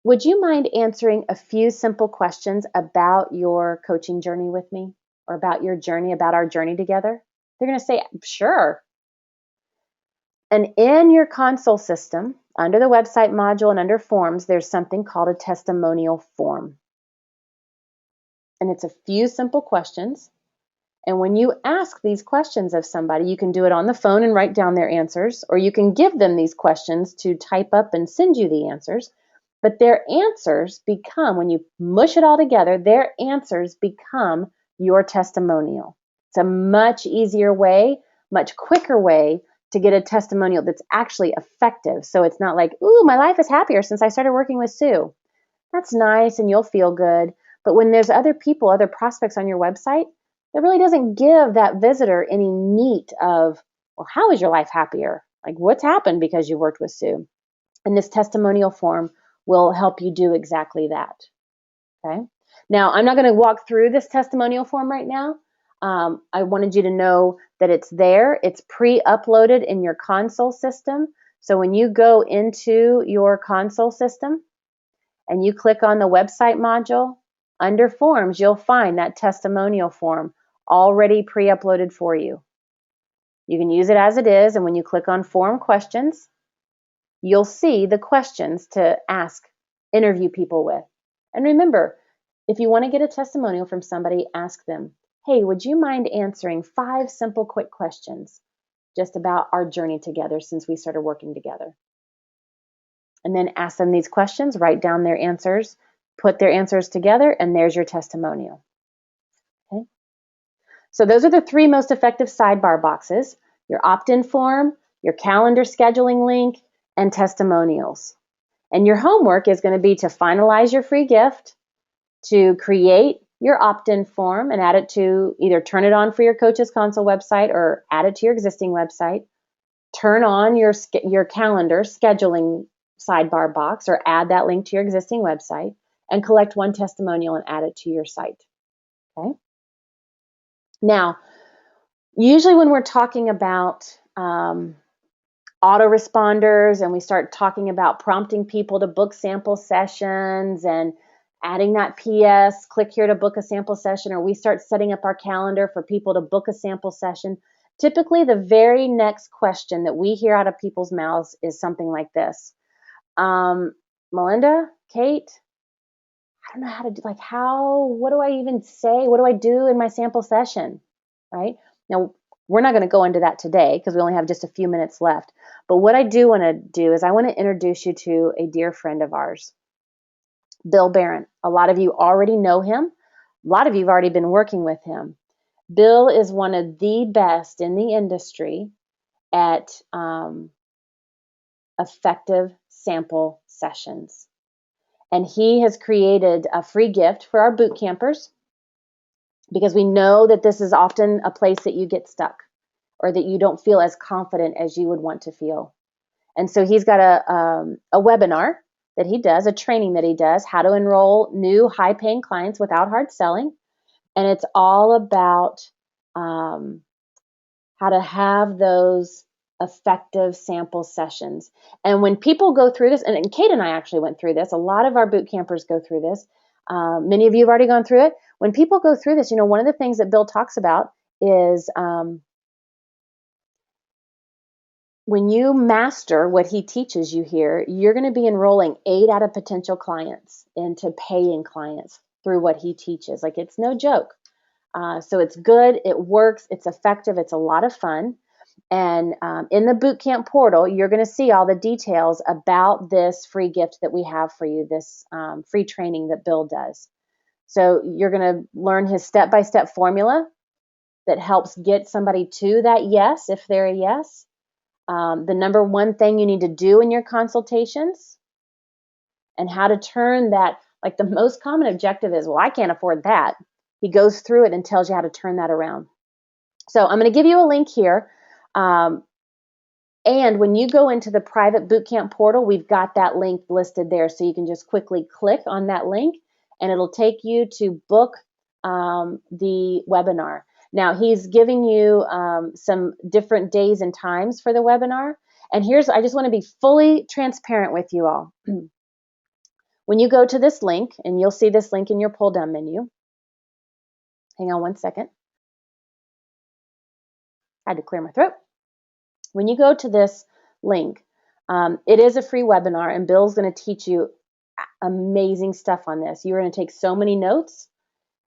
S1: Would you mind answering a few simple questions about your coaching journey with me, or about your journey, about our journey together? They're going to say, sure. And in your console system, under the website module and under forms, there's something called a testimonial form. And it's a few simple questions. And when you ask these questions of somebody, you can do it on the phone and write down their answers, or you can give them these questions to type up and send you the answers. But their answers become, when you mush it all together, their answers become your testimonial. It's a much easier way, much quicker way to get a testimonial that's actually effective. So it's not like, ooh, my life is happier since I started working with Sue. That's nice and you'll feel good. But when there's other people, other prospects on your website, that really doesn't give that visitor any meat of, well, how is your life happier? Like, what's happened because you worked with Sue? And this testimonial form will help you do exactly that. Okay. Now, I'm not going to walk through this testimonial form right now. I wanted you to know that it's there. It's pre-uploaded in your console system. So when you go into your console system and you click on the website module, under forms, you'll find that testimonial form already pre-uploaded for you. You can use it as it is, and when you click on form questions, you'll see the questions to ask, interview people with. And remember, if you want to get a testimonial from somebody, ask them, hey, would you mind answering 5 simple, quick questions just about our journey together since we started working together? And then ask them these questions, write down their answers, put their answers together, and there's your testimonial. Okay? So those are the 3 most effective sidebar boxes: your opt-in form, your calendar scheduling link, and testimonials. And your homework is going to be to finalize your free gift, to create your opt-in form and add it to, either turn it on for your Coaches Console website or add it to your existing website, turn on your calendar scheduling sidebar box or add that link to your existing website, and collect 1 testimonial and add it to your site. Okay. Now, usually when we're talking about autoresponders and we start talking about prompting people to book sample sessions and adding that PS, click here to book a sample session, or we start setting up our calendar for people to book a sample session, typically the very next question that we hear out of people's mouths is something like this. Melinda, Kate, I don't know how to do, what do I even say? What do I do in my sample session? Right? Now, we're not going to go into that today because we only have just a few minutes left. But what I do want to do is I want to introduce you to a dear friend of ours, Bill Barron. A lot of you already know him. A lot of you have already been working with him. Bill is one of the best in the industry at effective sample sessions. And he has created a free gift for our boot campers, because we know that this is often a place that you get stuck or that you don't feel as confident as you would want to feel. And so he's got a webinar that he does, a training that he does, how to enroll new high-paying clients without hard selling. And it's all about how to have those effective sample sessions. And when people go through this, and Kate and I actually went through this, a lot of our boot campers go through this. Many of you have already gone through it. When people go through this, one of the things that Bill talks about is when you master what he teaches you here, you're going to be enrolling 8 out of potential clients into paying clients through what he teaches. Like, it's no joke. So it's good, it works, it's effective, it's a lot of fun. And in the Bootcamp portal, you're going to see all the details about this free gift that we have for you, this free training that Bill does. So you're going to learn his step-by-step formula that helps get somebody to that yes, if they're a yes. The number 1 thing you need to do in your consultations, and how to turn that, like the most common objective is, well, I can't afford that. He goes through it and tells you how to turn that around. So I'm going to give you a link here. And when you go into the private Bootcamp portal, we've got that link listed there. So you can just quickly click on that link and it'll take you to book the webinar. Now, he's giving you some different days and times for the webinar. And I just want to be fully transparent with you all. When you go to this link, and you'll see this link in your pull down menu. Hang on one second. I had to clear my throat. When you go to this link, It is a free webinar, and Bill's going to teach you amazing stuff on this. You're going to take so many notes,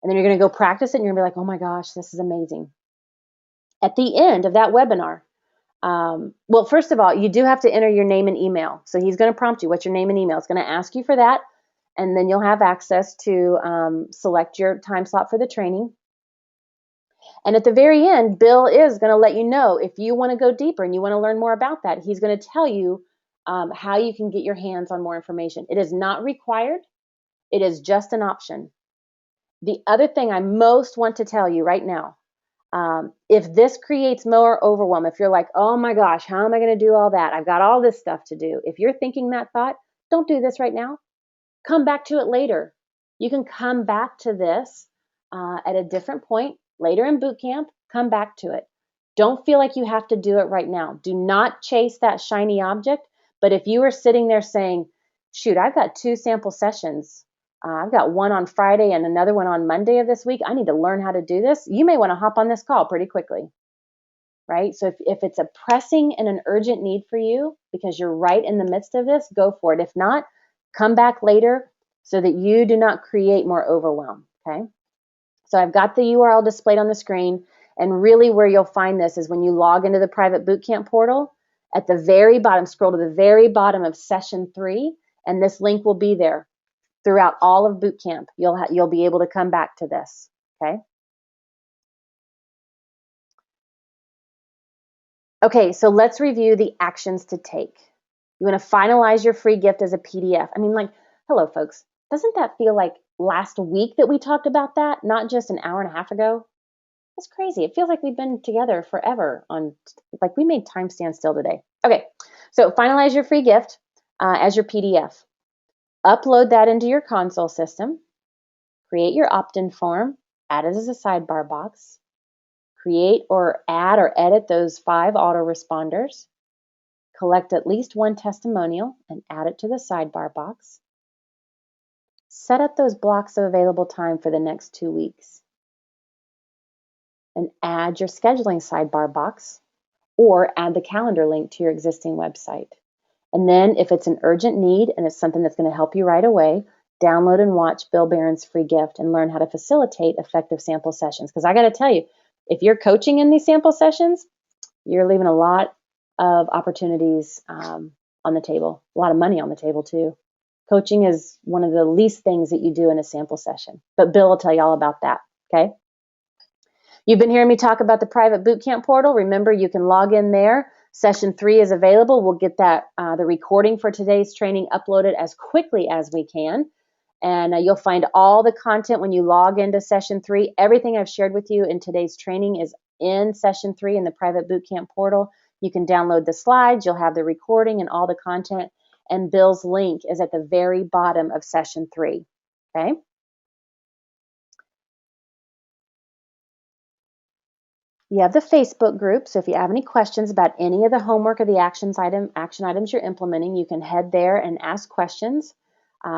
S1: and then you're going to go practice it, and you're going to be like, oh my gosh, this is amazing. At the end of that webinar, well, first of all, you do have to enter your name and email. So he's going to prompt you, what's your name and email? It's going to ask you for that, and then you'll have access to select your time slot for the training. And at the very end, Bill is going to let you know if you want to go deeper and you want to learn more about that. He's going to tell you how you can get your hands on more information. It is not required. It is just an option. The other thing I most want to tell you right now, if this creates more overwhelm, if you're like, oh my gosh, how am I going to do all that? I've got all this stuff to do. If you're thinking that thought, don't do this right now. Come back to it later. You can come back to this at a different point later in boot camp. Come back to it. Don't feel like you have to do it right now. Do not chase that shiny object. But if you are sitting there saying, shoot, I've got 2 sample sessions. I've got one on Friday and another one on Monday of this week. I need to learn how to do this. You may want to hop on this call pretty quickly, right? So if it's a pressing and an urgent need for you because you're right in the midst of this, go for it. If not, come back later so that you do not create more overwhelm, okay? So I've got the URL displayed on the screen, and really where you'll find this is when you log into the private bootcamp portal, at the very bottom, scroll to the very bottom of session 3, and this link will be there throughout all of bootcamp. You'll be able to come back to this, okay? Okay, so let's review the actions to take. You want to finalize your free gift as a PDF. I mean, like, hello, folks. Doesn't that feel like last week that we talked about that, not just an hour and a half ago? That's crazy. It feels like we've been together forever like we made time stand still today. Okay, so finalize your free gift as your PDF. Upload that into your console system. Create your opt-in form. Add it as a sidebar box. Create or add or edit those 5 autoresponders. Collect at least 1 testimonial and add it to the sidebar box. Set up those blocks of available time for the next 2 weeks. And add your scheduling sidebar box or add the calendar link to your existing website. And then if it's an urgent need and it's something that's going to help you right away, download and watch Bill Barron's free gift and learn how to facilitate effective sample sessions. Because I got to tell you, if you're coaching in these sample sessions, you're leaving a lot of opportunities on the table, a lot of money on the table too. Coaching is one of the least things that you do in a sample session, but Bill will tell you all about that, okay? You've been hearing me talk about the private bootcamp portal. Remember, you can log in there. Session 3 is available. We'll get that the recording for today's training uploaded as quickly as we can. And you'll find all the content when you log into session 3. Everything I've shared with you in today's training is in session 3 in the private bootcamp portal. You can download the slides. You'll have the recording and all the content. And Bill's link is at the very bottom of session 3. Okay? You have the Facebook group, so if you have any questions about any of the homework or the action items you're implementing, you can head there and ask questions.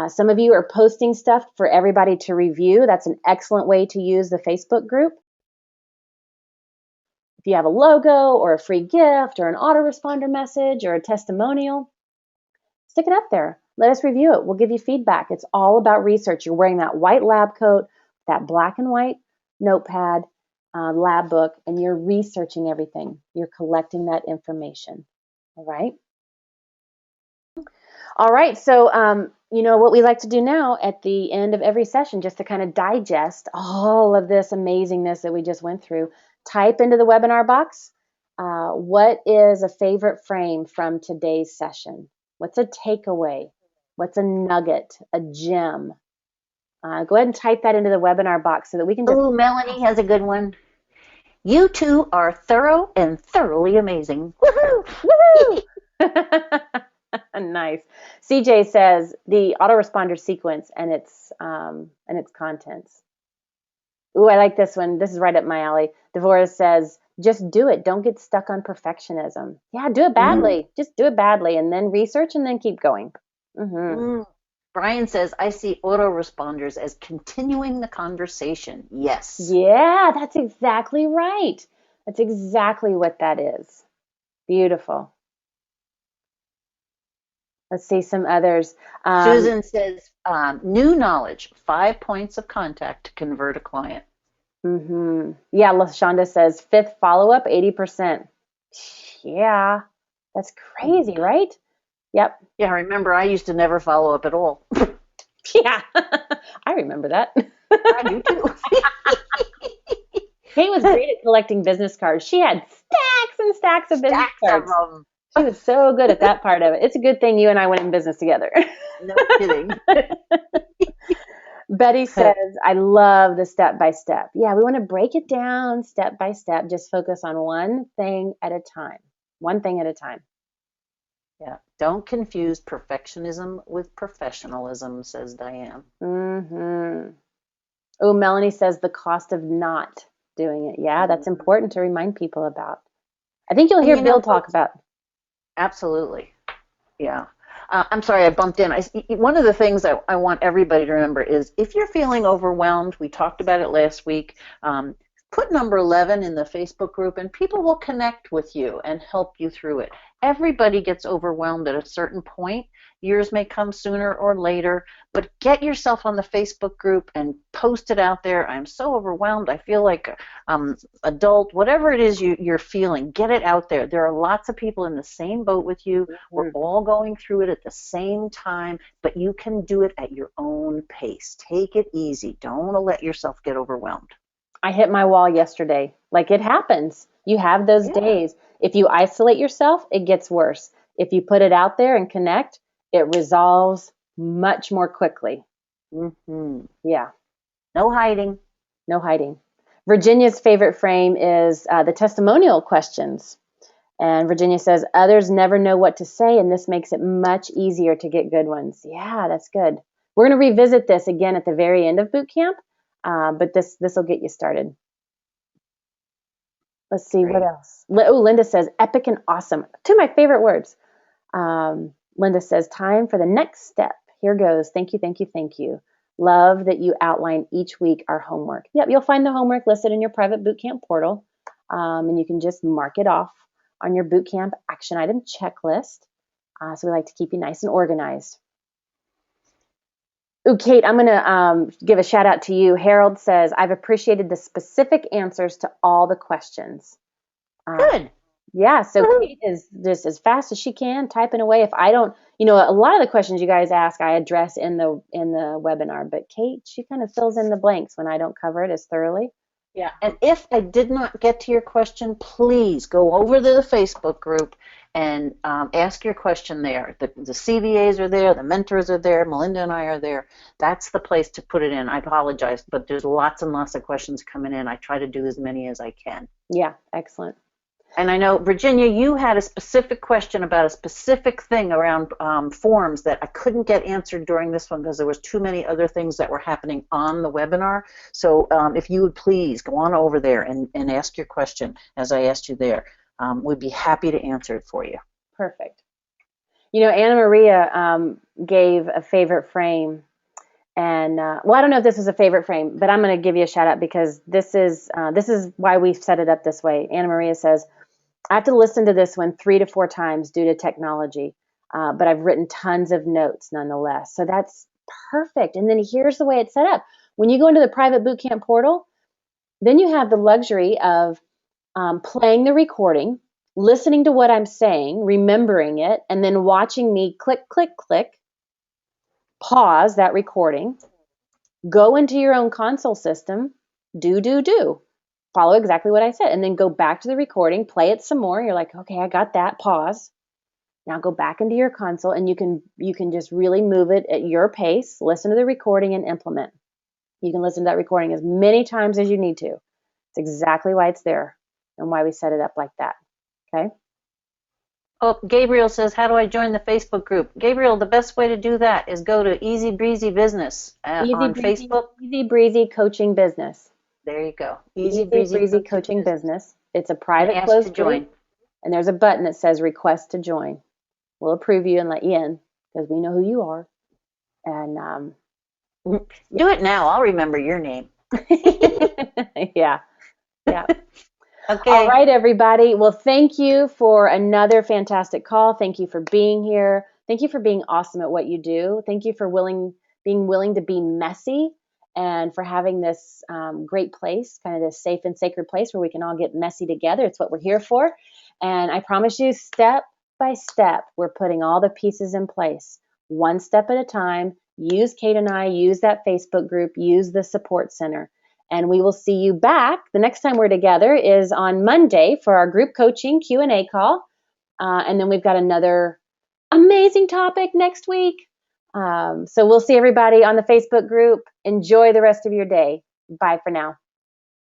S1: Some of you are posting stuff for everybody to review. That's an excellent way to use the Facebook group. If you have a logo or a free gift or an autoresponder message or a testimonial, stick it up there. Let us review it. We'll give you feedback. It's all about research. You're wearing that white lab coat, that black and white notepad, lab book, and you're researching everything. You're collecting that information. All right. All right. So, you know what we like to do now at the end of every session, just to kind of digest all of this amazingness that we just went through, type into the webinar box, what is a favorite frame from today's session? What's a takeaway? What's a nugget, a gem? Go ahead and type that into the webinar box so that we can just...
S2: Oh, Melanie has a good one. You two are thorough and thoroughly amazing.
S1: Woohoo! Woohoo! Nice. CJ says the autoresponder sequence and its contents. Ooh, I like this one. This is right up my alley. Devorah says, just do it. Don't get stuck on perfectionism. Yeah, do it badly. Just do it badly and then research and then keep going.
S2: Brian says, I see autoresponders as continuing the conversation. Yes.
S1: Yeah, that's exactly right. That's exactly what that is. Beautiful. Let's see some others.
S2: Susan says, new knowledge, 5 points of contact to convert a client.
S1: Yeah, LaShonda says fifth follow-up, 80%. Yeah, that's crazy, right? Yep.
S2: Yeah, remember, I used to never follow up at all.
S1: Yeah, I remember that.
S2: I do too.
S1: Kate was great at collecting business cards. She had stacks and stacks of business
S2: Stacks of
S1: cards.
S2: them.
S1: She was so good at that part of it. It's a good thing you and I went in business together.
S2: No kidding.
S1: Betty says, I love the step by step. Yeah, we want to break it down step by step. Just focus on one thing at a time. One thing at a time.
S2: Yeah. Don't confuse perfectionism with professionalism, says Diane.
S1: Oh, Melanie says the cost of not doing it. Yeah, that's important to remind people about. I think you'll hear Bill talk about.
S2: Absolutely. Yeah. I'm sorry I bumped in. One of the things I want everybody to remember is if you're feeling overwhelmed, we talked about it last week, put number 11 in the Facebook group and people will connect with you and help you through it. Everybody gets overwhelmed at a certain point. Yours may come sooner or later, but get yourself on the Facebook group and post it out there. I'm so overwhelmed. I feel like adult, whatever it is you're feeling, get it out there. There are lots of people in the same boat with you. We're all going through it at the same time, but you can do it at your own pace. Take it easy. Don't let yourself get overwhelmed.
S1: I hit my wall yesterday. Like, it happens. You have those days. If you isolate yourself, it gets worse. If you put it out there and connect, it resolves much more quickly. Yeah.
S2: No hiding.
S1: No hiding. Virginia's favorite frame is the testimonial questions. And Virginia says, others never know what to say, and this makes it much easier to get good ones. Yeah, that's good. We're going to revisit this again at the very end of boot camp, but this will get you started. Let's see, what else? Oh, Linda says, epic and awesome. Two of my favorite words. Linda says, time for the next step. Here goes. Thank you, thank you, thank you. Love that you outline each week our homework. Yep, you'll find the homework listed in your private bootcamp portal, and you can just mark it off on your bootcamp action item checklist. So we like to keep you nice and organized. Ooh, Kate, I'm going to give a shout out to you. Harold says, I've appreciated the specific answers to all the questions.
S2: Good.
S1: Yeah, so Kate is just as fast as she can typing away. If I don't, a lot of the questions you guys ask, I address in the webinar, but Kate, she kind of fills in the blanks when I don't cover it as thoroughly.
S2: Yeah, and if I did not get to your question, please go over to the Facebook group and ask your question there. The CVAs are there, the mentors are there, Melinda and I are there. That's the place to put it in. I apologize, but there's lots and lots of questions coming in. I try to do as many as I can.
S1: Yeah, excellent.
S2: And I know, Virginia, you had a specific question about a specific thing around forms that I couldn't get answered during this one because there was too many other things that were happening on the webinar. So if you would please go on over there and ask your question as I asked you there. We'd be happy to answer it for you.
S1: Perfect. Anna Maria gave a favorite frame. And I don't know if this is a favorite frame, but I'm going to give you a shout out because this is why we've set it up this way. Anna Maria says, I have to listen to this one 3 to 4 times due to technology, but I've written tons of notes nonetheless. So that's perfect. And then here's the way it's set up. When you go into the private bootcamp portal, then you have the luxury of playing the recording, listening to what I'm saying, remembering it, and then watching me click, click, click, pause that recording, go into your own console system, do. Follow exactly what I said, and then go back to the recording, play it some more. You're like, okay, I got that. Pause. Now go back into your console, and you can just really move it at your pace. Listen to the recording and implement. You can listen to that recording as many times as you need to. It's exactly why it's there and why we set it up like that. Okay.
S2: Oh, Gabriel says, how do I join the Facebook group? Gabriel, the best way to do that is go to Easy Breezy Business on Facebook.
S1: Easy Breezy Coaching Business.
S2: There you go.
S1: Easy Breezy Coaching Business. It's a private closed group, and there's a button that says request to join. We'll approve you and let you in because we know who you are. And
S2: do it now. I'll remember your name.
S1: Yeah.
S2: Okay.
S1: All right, everybody. Well, thank you for another fantastic call. Thank you for being here. Thank you for being awesome at what you do. Thank you for being willing to be messy and for having this great place, kind of this safe and sacred place where we can all get messy together. It's what we're here for. And I promise you, step by step, we're putting all the pieces in place, one step at a time. Use Kate and I, use that Facebook group, use the support center. And we will see you back. The next time we're together is on Monday for our group coaching Q&A call. And then we've got another amazing topic next week. So we'll see everybody on the Facebook group. Enjoy the rest of your day. Bye for now.